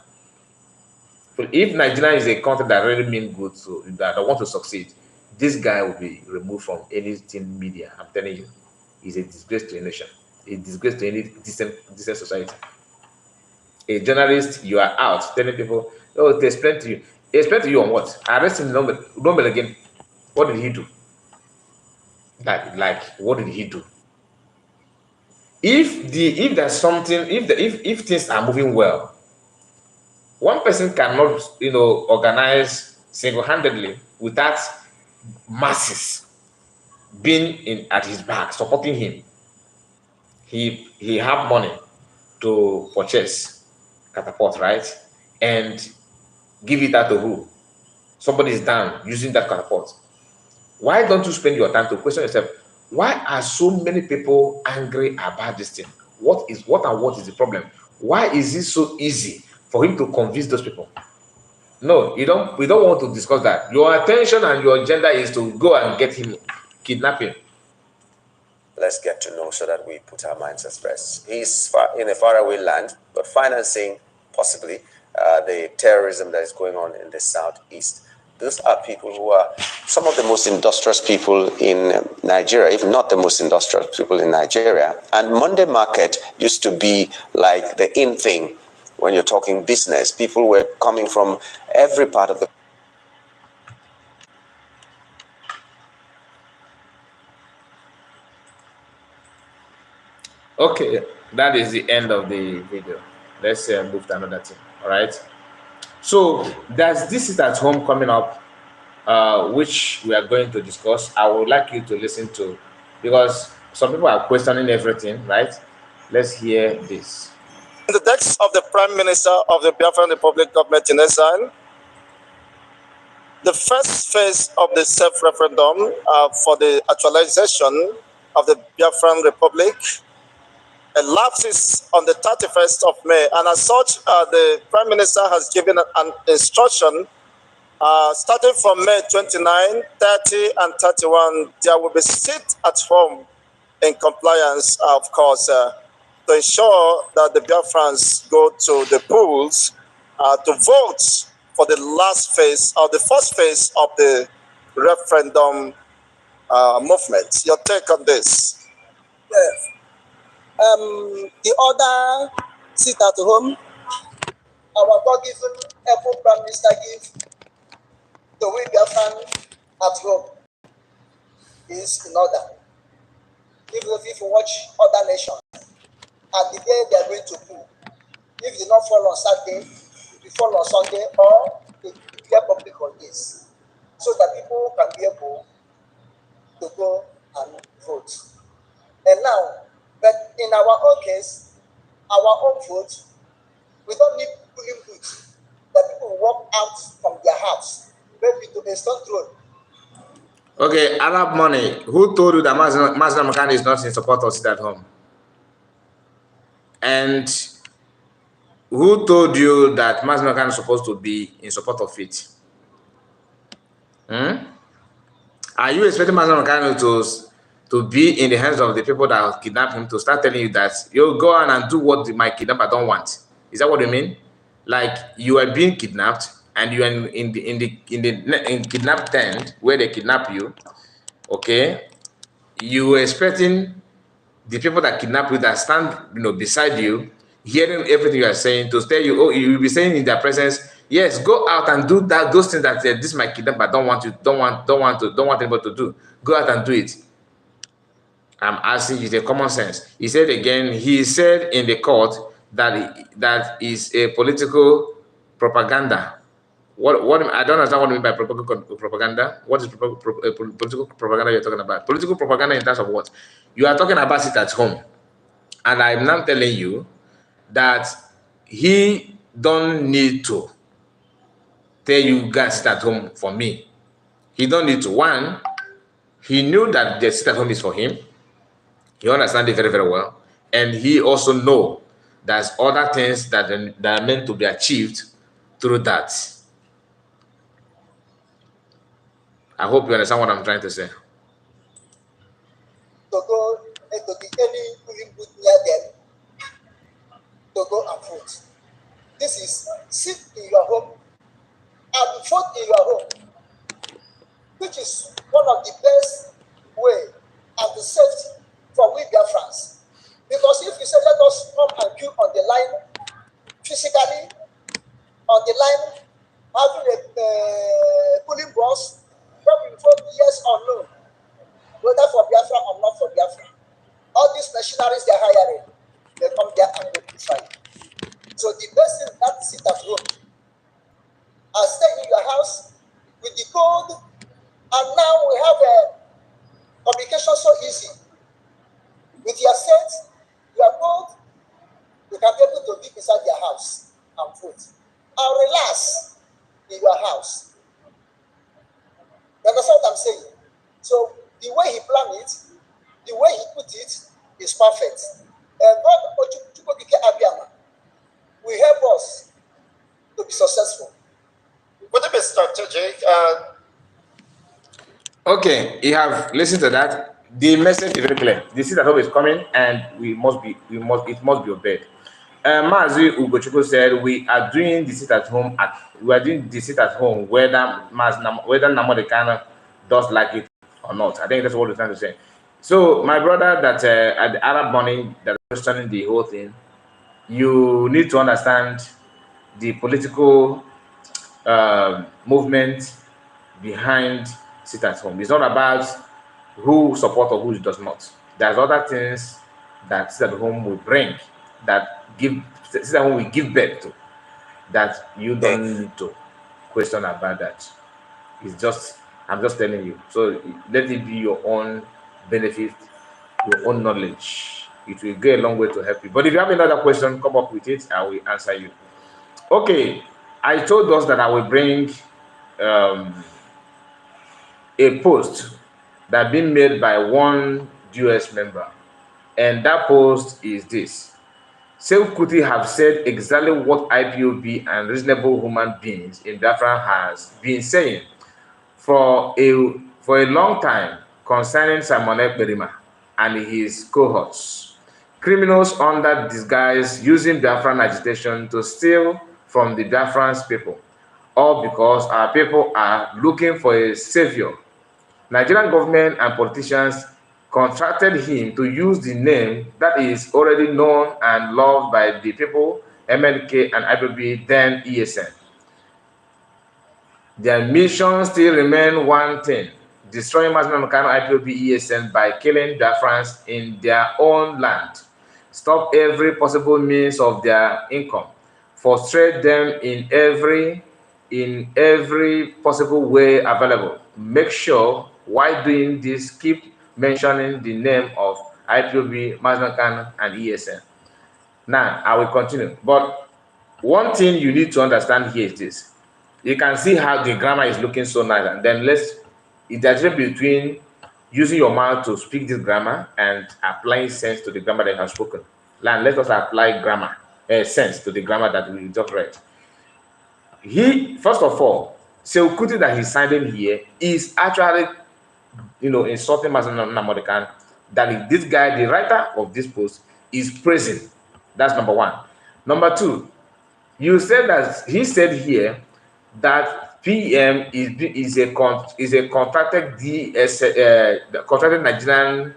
If Nigeria is a country that really means good, so that I want to succeed, this guy will be removed from anything media. I'm telling you, he's a disgrace to a nation, a disgrace to any decent society. A journalist, you are out telling people, oh, they explain to you. They explain to you on what? Arrest him normal again. What did he do? Like what did he do? If there's something, if things are moving well, one person cannot, organize single-handedly without masses being at his back, supporting him. He have money to purchase catapult, right? And give it out to who? Somebody is down using that catapult. Why don't you spend your time to question yourself? Why are so many people angry about this thing? what is the problem? Why is it so easy for him to convince those people? No, we don't want to discuss that. Your attention and your agenda is to go and get him, kidnap him. Let's get to know so that we put our minds at rest. He's in a faraway land, but financing possibly the terrorism that is going on in the southeast. Those are people who are some of the most industrious people in Nigeria, if not the most industrious people in Nigeria. And Monday market used to be like the in thing when you're talking business. People were coming from every part of the Okay, that is the end of the video. Let's move to another thing. All right. So there's this is at home coming up, which we are going to discuss. I would like you to listen to, because some people are questioning everything. Right. Let's hear this. In the text of the Prime Minister of the Biafran Republic Government in exile, the first phase of the self-referendum for the actualization of the Biafran Republic elapses on the 31st of May. And as such, the Prime Minister has given an instruction starting from May 29, 30, and 31, there will be sit at home in compliance, of course, to ensure that the Biafrans go to the polls to vote for the last phase or the first phase of the referendum movement. Your take on this? Yes. The other sit at home, our God-given Apple Prime Minister give the way Biafran at home is in order. Even if you watch other nations, at the day they are going to pool, if they not fall on Saturday, if you fall on Sunday, or they declare public holidays, so that people can be able to go and vote. And now, but in our own case, our own vote, we don't need polling booths that people will walk out from their house, maybe to a stone throw. Okay, Arab money. Who told you that Mazda Makan is not in support of sit at home? And who told you that Mazda Makan is supposed to be in support of it? Are you expecting Mazda Makan to be in the hands of the people that kidnapped him to start telling you that you'll go on and do what my kidnapper don't want? Is that what you mean? Like you are being kidnapped and you are in kidnap tent where they kidnap you. Okay, you were expecting the people that kidnap you, that stand, beside you, hearing everything you are saying, to tell you, oh, you will be saying in their presence, yes, go out and do those things that this my kidnapper don't want anybody to do. Go out and do it. I'm asking you the common sense. He said again, he said in the court that is a political propaganda. What I don't understand what you mean by propaganda. What is political propaganda you're talking about? Political propaganda in terms of what? You are talking about it at home. And I'm now telling you that he don't need to tell you guys sit at home for me. He don't need to. One, he knew that the sit at home is for him. He understands it very, very well. And he also know there's other things that are meant to be achieved through that. I hope you understand what I'm trying to say. To go into any polling booth near them to go and vote. This is sit in your home and vote in your home, which is one of the best way and the safety for we Biafrans. Because if you say let us come and queue on the line, physically on the line, having a polling bus, when we vote yes or no, whether for Biafra or not for Biafra, all these machineries they're hiring, they come there and they decide. So the best thing is not to sit at home and stay in your house with the code. And now we have a communication so easy. With your set, your code, you can be able to live inside your house and vote and relax in your house. You understand what I'm saying? So the way he planned it, the way he put it is perfect. And God Okay, you have listened to that. The message is very clear. The seat at home is coming, and it must be obeyed. Mazi Ugochukwu said we are doing the sit at home whether whether Namodekana does like it or not. I think that's what we're trying to say. So my brother that at the Arab morning that was questioning the whole thing, you need to understand the political movement behind sit at home. It's not about who support or who does not. There's other things that sit at home will bring that sit at home will give birth to that you don't need to question about that. It's just I'm just telling you. So let it be your own benefit, your own knowledge. It will go a long way to help you. But if you have another question, come up with it. I will answer you. Okay, I told us that I will bring a post that been made by one US member, and that post is this: Sekou Kuti have said exactly what IPOB and reasonable human beings in Biafra has been saying for a long time concerning Simon Ekpa and his cohorts, criminals under disguise using Biafran agitation to steal from the Biafran people, all because our people are looking for a savior. Nigerian government and politicians contracted him to use the name that is already known and loved by the people, MNK and IPB, then ESN. Their mission still remains one thing: destroying Mazina Kano IPOB ESN by killing Biafrans in their own land, stop every possible means of their income, frustrate them in every possible way available. Make sure while doing this, keep mentioning the name of IPOB, Mazina Kano, and ESN. Now I will continue, but one thing you need to understand here is this. You can see how the grammar is looking so nice, and then there's a difference between using your mouth to speak this grammar and applying sense to the grammar that you have spoken. Now let us apply grammar, sense to the grammar that we just read. First of all, Sekou Kuti that he's signing here is actually, insulting Mazina Namodekan. That this guy, the writer of this post, is praising. That's number one. Number two, you said that he said here that PM is a contracted contracted Nigerian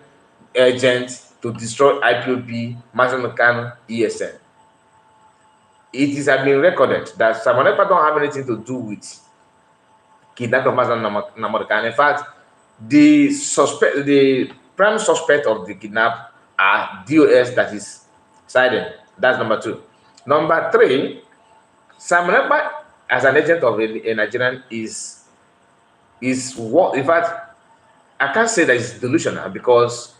agent to destroy IPOB, Mazina Kano, ESN. It has been recorded that Simon Ekpa don't have anything to do with kidnapping of Mazina Kano. In fact, the prime suspect of the kidnap are DOS that is siding. That's number two. Number three, Simon Ekpa as an agent of a Nigerian is what, in fact, I can't say that it's delusional, because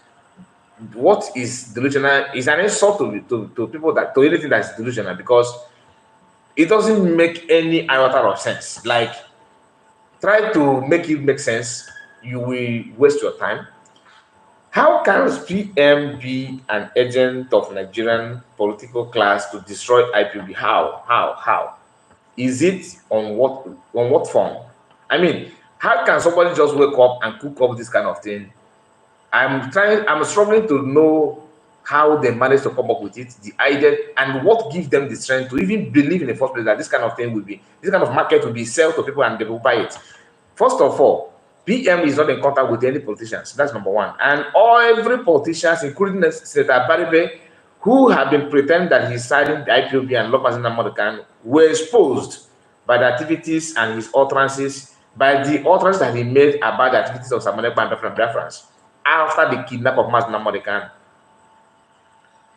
what is delusional is an insult to people, that to anything that is delusional, because it doesn't make any iota of sense. Like, try to make it make sense, you will waste your time. How can PM be an agent of Nigerian political class to destroy IPB? How? Is it on what form? I mean, how can somebody just wake up and cook up this kind of thing? I'm struggling to know how they managed to come up with it, the idea, and what gives them the strength to even believe in the first place that this kind of thing this kind of market will be sold to people and they will buy it. First of all, PM is not in contact with any politicians. That's number one. And every politicians, including Senator Baribe, who have been pretending that he's siding the IPOB and Lord Mazina Namodekan, were exposed by the activities and his utterances, by the utterances that he made about the activities of Simon Ekpa and Biafrans after the kidnap of Mazina Namodekan.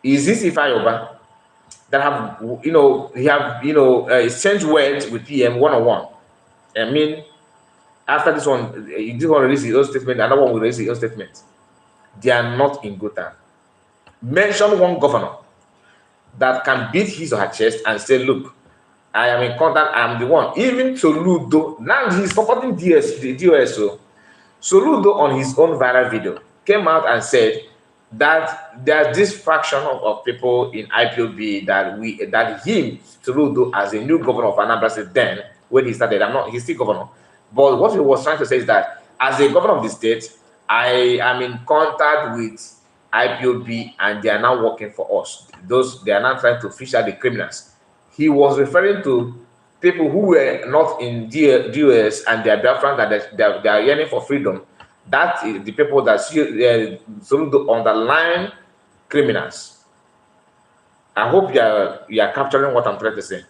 Is this Ifayoba that have, exchanged words with PM one-on-one? I mean, after this one, this one release his own statement, another one will release his own statement. They are not in good time. Mention one governor that can beat his or her chest and say, look, I am in contact, I am the one. Even Soludo, now he's supporting the DOSO. Soludo on his own viral video came out and said that there's this fraction of people in IPOB that him, Soludo, as a new governor of Anambra State, then when he started, he's still governor. But what he was trying to say is that as a governor of the state, I am in contact with IPOB, and they are now working for us. They are now trying to fish out the criminals. He was referring to people who were not in DOS and they are Biafran, that they are yearning for freedom. That is the people that Soludo underline criminals. I hope you are capturing what I'm trying to say.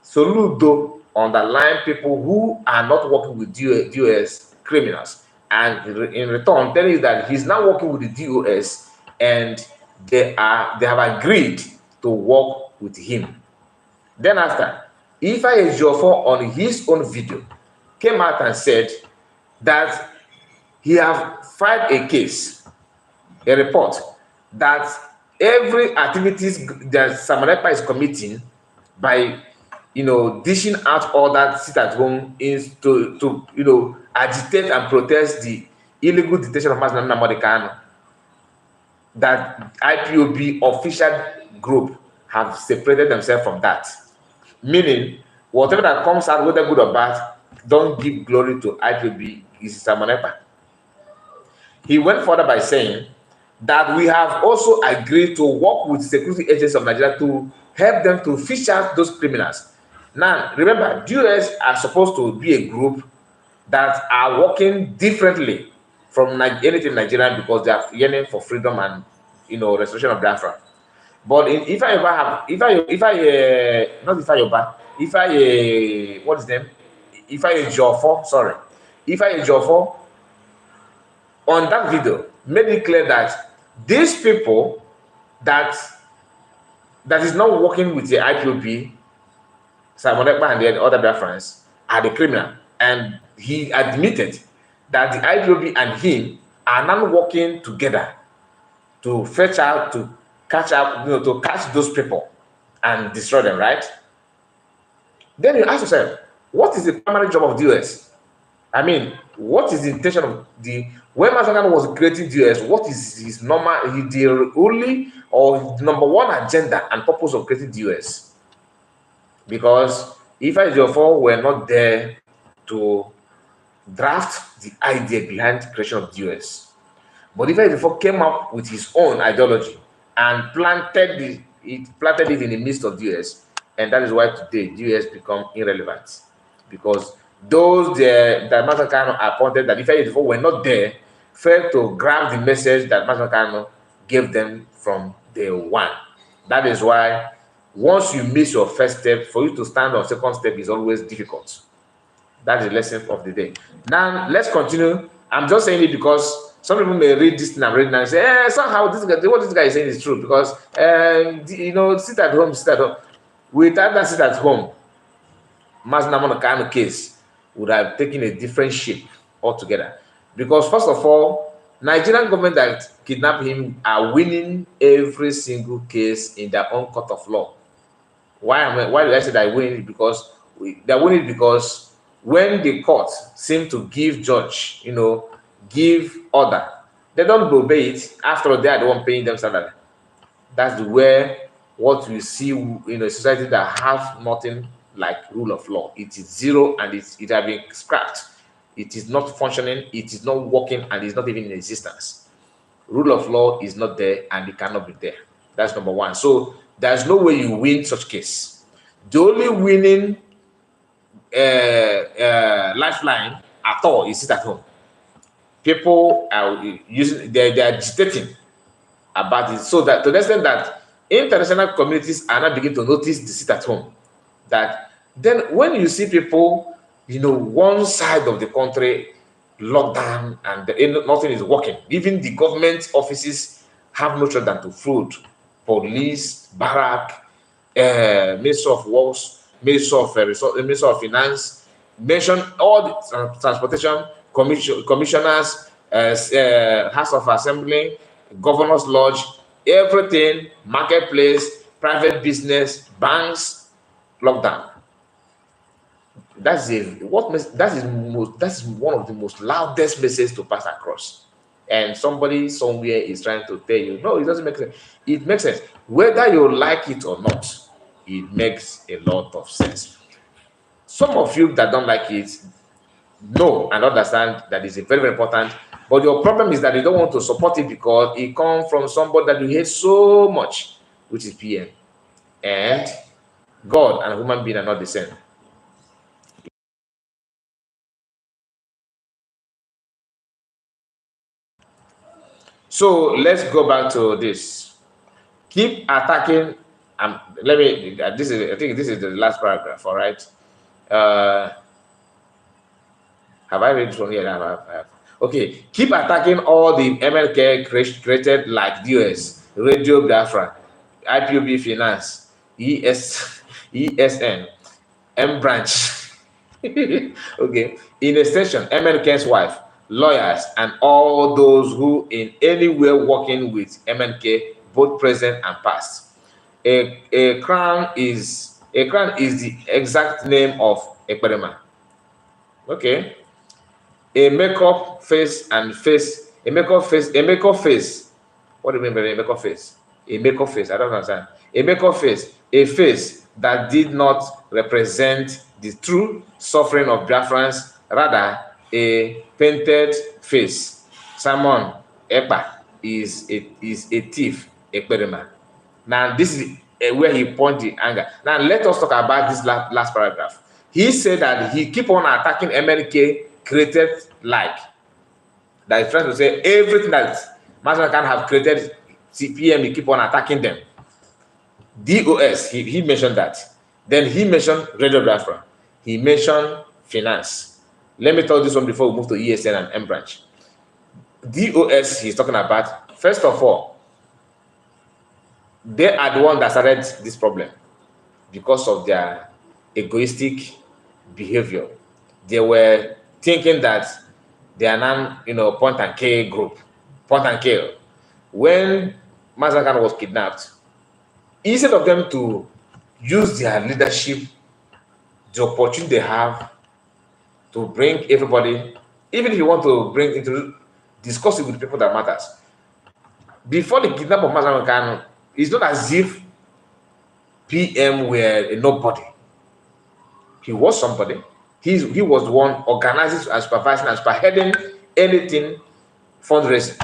Soludo underline people who are not working with DOS criminals, and in return telling you that he's now working with the DOS and they have agreed to work with him. Then after, Ifa Ejiofor on his own video came out and said that he have filed a case, a report, that every activities that Samarepa is committing by dishing out all that sit at home is to agitate and protest the illegal detention of Mazi Nnamdi Kanu, that IPOB official group have separated themselves from that. Meaning, whatever that comes out, whether good or bad, don't give glory to IPOB, is Samarepa. He went further by saying that we have also agreed to work with security agents of Nigeria to help them to fish out those criminals. Now, remember, DOS are supposed to be a group that are working differently from anything Nigerian, because they are yearning for freedom and restoration of Biafra. But if I what is them? If I Ejiofor, sorry, if I Ejiofor on that video made it clear that these people that is not working with the IPOB, Simon Ekpa and the other Biafrans, are the criminal, and he admitted that the IPOB and him are not working together to fetch out, to catch up, to catch those people and destroy them, right? Then you ask yourself, what is the primary job of DOS? I mean, what is the intention of when Mazi Kanu was creating DOS, what is his the only or number one agenda and purpose of creating DOS? Because if Ejiofor were not there to draft the idea behind the creation of DOS, but if Ejiofor came up with his own ideology and planted it in the midst of DOS, and that is why today DOS become irrelevant, because those that Mazi Kanu appointed, that if Ejiofor were not there, failed to grab the message that Mazi Kanu gave them from day one. That is why once you miss your first step, for you to stand on second step is always difficult. That's the lesson of the day. Now let's continue. I'm just saying it because some people may read this thing I'm reading and say, somehow what this guy is saying is true, because sit at home. Without that sit at home, Mazi Nnamdi Kanu case would have taken a different shape altogether. Because first of all, Nigerian government that kidnapped him are winning every single case in their own court of law. Why did I say that I win? Because they're winning because when the court seem to give judge, give order, they don't obey it. After all, they are the one paying them salary. That's what we see in a society that have nothing like rule of law. It is zero, and it has been scrapped. It is not functioning, it is not working, and it's not even in existence. Rule of law is not there, and it cannot be there. That's number one. So there's no way you win such case. The only winning lifeline at all is sit at home. People are they're agitating about it, so that to the extent that international communities are now beginning to notice the sit at home. That then when you see people, one side of the country locked down and nothing is working, even the government offices have no choice than to flood, police, barrack, Ministry of Works, Ministry of Finance, mention all the transportation commissioners, House of Assembly, Governor's Lodge, everything, marketplace, private business, banks, lockdown. That is one of the most loudest messages to pass across. And somebody somewhere is trying to tell you, no, it doesn't make sense. It makes sense. Whether you like it or not, it makes a lot of sense. Some of you that don't like it, know and understand that is very, very important. But your problem is that you don't want to support it because it comes from somebody that you hate so much, which is PM. And God and human being are not the same. So let's go back to this. Keep attacking. Let me. This is. I think this is the last paragraph. All right. Have I read from here? I have. Okay. Keep attacking all the MLK created like DOS, Radio Biafra, IPOB Finance, ESN, M Branch. Okay. In extension, MLK's wife, lawyers, and all those who in any way working with MLK, both present and past. A crown is the exact name of Ekpa. Okay. A makeup face and face, a makeup face, a makeup face. What do you mean by a makeup face? A makeup face, I don't understand. A makeup face, a face that did not represent the true suffering of Biafrans, rather a painted face. Someone, Ekpa, is a thief, Ekperima. Now, this is where he points the anger. Now, let us talk about this last paragraph. He said that he keep on attacking MLK created like. That is trying to say everything that Master can have created, CPM, he keep on attacking them. DOS, he mentioned that. Then he mentioned Radio Biafra. He mentioned finance. Let me tell this one before we move to ESN and M Branch. DOS, he's talking about, first of all, they are the one that started this problem because of their egoistic behavior. They were thinking that they are now, point and kill group, point and kill. When Mazakan was kidnapped, instead of them to use their leadership, the opportunity they have to bring everybody, even if you want to bring into discuss it with people that matters. Before the kidnap of Mazakan, it's not as if PM were a nobody. He was somebody. He was the one organizing and supervising and spearheading anything fundraising.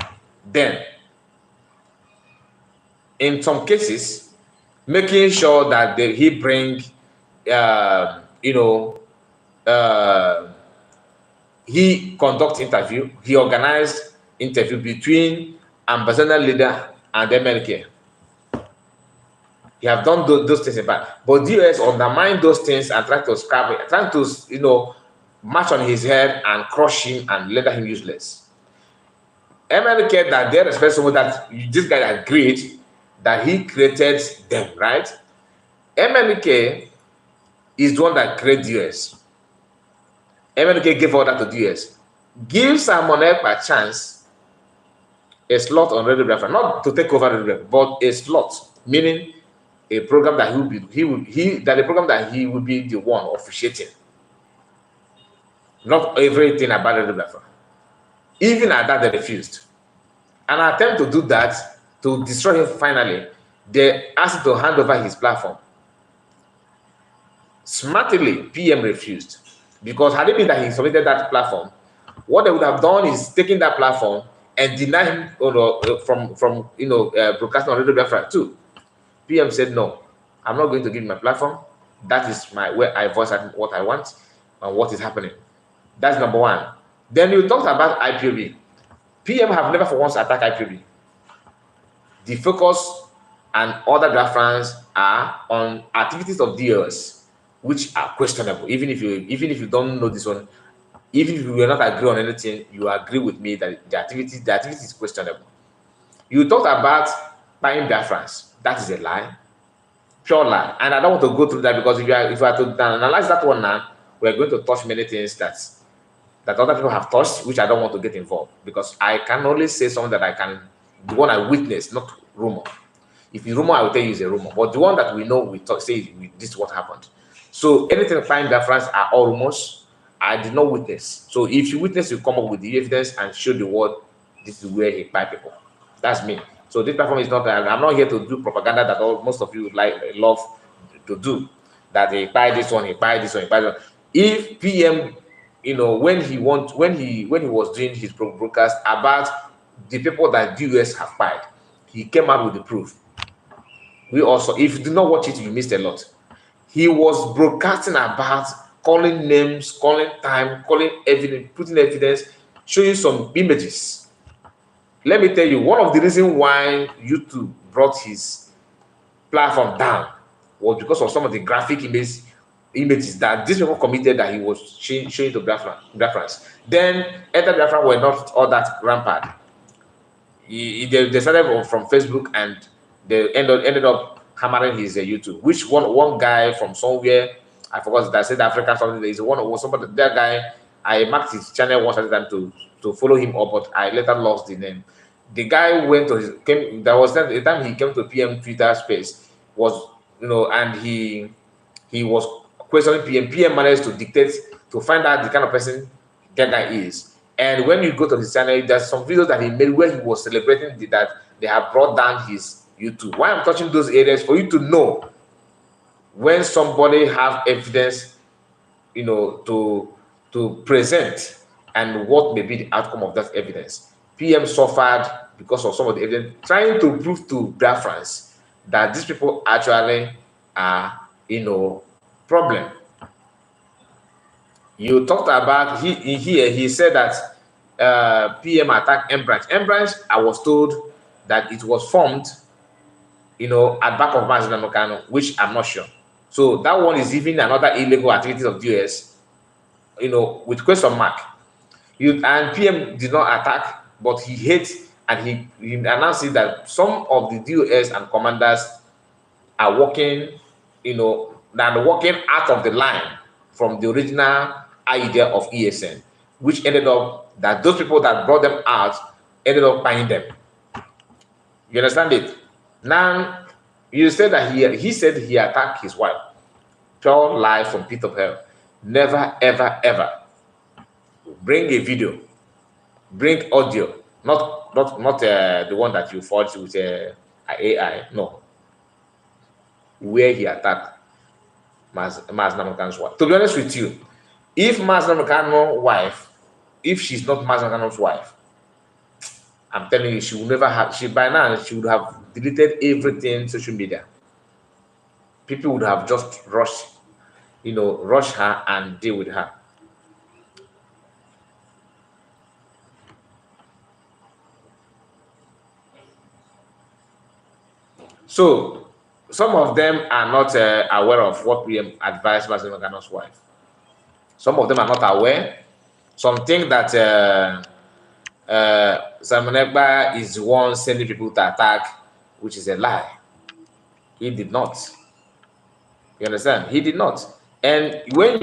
Then, in some cases, making sure that he bring, he conduct interview. He organized interview between ambassador leader and MLK. He have done those things in fact, but DOS undermined those things and tried to scrap it, trying to, march on his head and crush him and render him useless. MLK that they respect someone that this guy agreed that he created them, right? MLK is the one that created DOS. MLK gave order to DOS. Give Simon Ekpa a chance, a slot on Radio Biafra, not to take over Radio Biafra, but a slot, meaning a program that he will be the one officiating. Not everything about Radio Biafra. Even at that, they refused. An attempt to do that, to destroy him finally, they asked him to hand over his platform. Smartly, PM refused. Because had it been that he submitted that platform, what they would have done is taken that platform and deny him from broadcasting on Radio Biafra too. PM said, no, I'm not going to give you my platform. That is where I voice what I want and what is happening. That's number one. Then you talked about IPOB. PM have never for once attacked IPOB. The focus and other Biafrans are on activities of DOS, which are questionable. Even if you don't know this one, even if you will not agree on anything, you agree with me that the activity is questionable. You talked about buying Biafrans. That is a lie, pure lie. And I don't want to go through that because if you are to analyze that one now, we are going to touch many things that other people have touched, which I don't want to get involved because I can only say something that the one I witnessed, not rumor. If it's rumor, I will tell you it's a rumor. But the one that we know, this is what happened. So anything buying Biafrans are all rumors. I did not witness. So if you witness, you come up with the evidence and show the world this is where he buy people. That's me. So this platform is not. I'm not here to do propaganda that most of you love to do. That he buy this one, he buy this one, he buy that one. If PM, when he was doing his broadcast about the people that the US have fired, he came out with the proof. We also, if you do not watch it, you missed a lot. He was broadcasting about calling names, calling time, calling evidence, putting evidence, showing some images. Let me tell you, one of the reasons why YouTube brought his platform down was because of some of the graphic images that these people committed that he was showing to Biafrans. Then Enter Biafra were not all that rampant. They started from Facebook and they ended up hammering his YouTube. Which one guy from somewhere, I forgot that said Africa something. There is somebody, that guy. I marked his channel once at a time to follow him up, but I later lost the name. The guy went to there was the time he came to PM Twitter space was and he was questioning PM. PM managed to dictate to find out the kind of person that guy is. And when you go to his channel, there's some videos that he made where he was celebrating that they have brought down his YouTube. Why I'm touching those areas for you to know when somebody have evidence, to present and what may be the outcome of that evidence. PM suffered because of some of the evidence, trying to prove to Biafrans that these people actually are, problem. You talked about he said that PM attacked M branch. M branch, I was told that it was formed, at back of Mazinano Kano, which I'm not sure. So that one is even another illegal activities of the US, with question mark. And PM did not attack, but he hates, and he announced that some of the DOS and commanders are working, working out of the line from the original idea of ESN, which ended up that those people that brought them out ended up buying them. You understand it? Now, you said that he said he attacked his wife. Pure lie from pit of hell. Never, ever, ever. Bring a video. Bring audio. Not the one that you forged with AI. No. Where he attacked Maz Namokano's wife. To be honest with you, if Maz Namokano's wife, if she's not Maz Namokano's wife, I'm telling you, she would never have. By now she would have deleted everything social media. People would have just rushed her and deal with her. So some of them are not aware of what we advise Maz Namokano's wife. Some of them are not aware. Some think that Simon Ekpa is the one sending people to attack, which is a lie. He did not. You understand? He did not. And when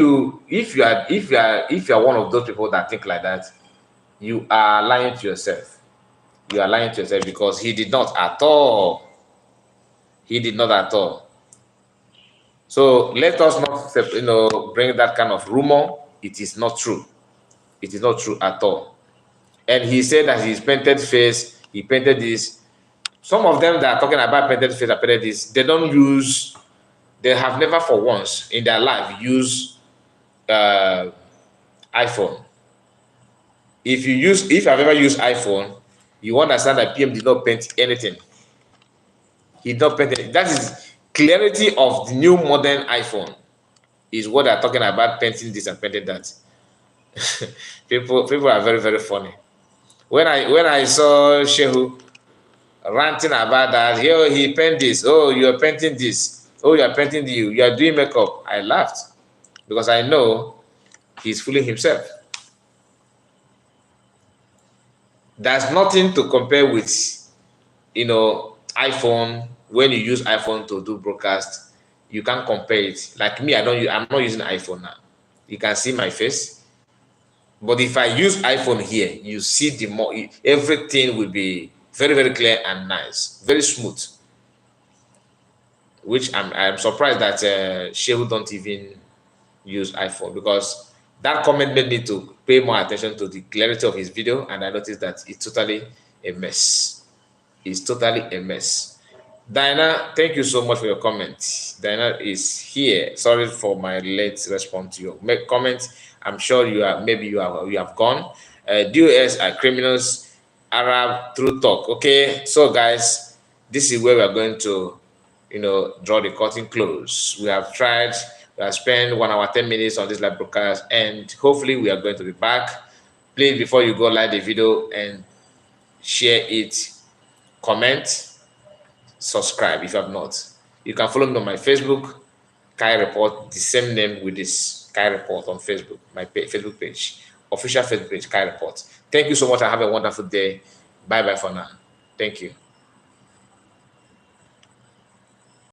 if you are one of those people that think like that, you are lying to yourself. You are lying to yourself because he did not at all. He did not at all. So let us not, bring that kind of rumor. It is not true. It is not true at all. And he said that his painted face, he painted this. Some of them that are talking about painted face, painted this, they have never for once in their life used iPhone. If I've ever used iPhone, you understand that PM did not paint anything. He did not paint it. That is clarity of the new modern iPhone, is what they're talking about, painting this and painting that. people are very, very funny. When I saw Shehu ranting about that, he painted this, oh, you're painting this, oh, you're painting you are doing makeup, I laughed because I know he's fooling himself. There's nothing to compare with, iPhone. When you use iPhone to do broadcast, you can't compare it. Like me, I'm not using iPhone now. You can see my face. But if I use iPhone here, you see everything will be very, very clear and nice, very smooth. Which I'm surprised that Shehu don't even use iPhone, because that comment made me to pay more attention to the clarity of his video, and I noticed that it's totally a mess. It's totally a mess. Diana, thank you so much for your comment. Diana is here. Sorry for my late response to your comment. I'm sure you are. Maybe you have gone. DOS are criminals. Arab through talk. Okay, so guys, this is where we are going to, draw the curtain close. We have tried. We have spent 1 hour 10 minutes on this live broadcast, and hopefully we are going to be back. Please, before you go, like the video and share it. Comment, subscribe if you have not. You can follow me on my Facebook, Kai Report, the same name with this Kai Report on Facebook, my Facebook page, official Facebook page, Kai Report. Thank you so much and have a wonderful day. Bye bye for now. Thank you.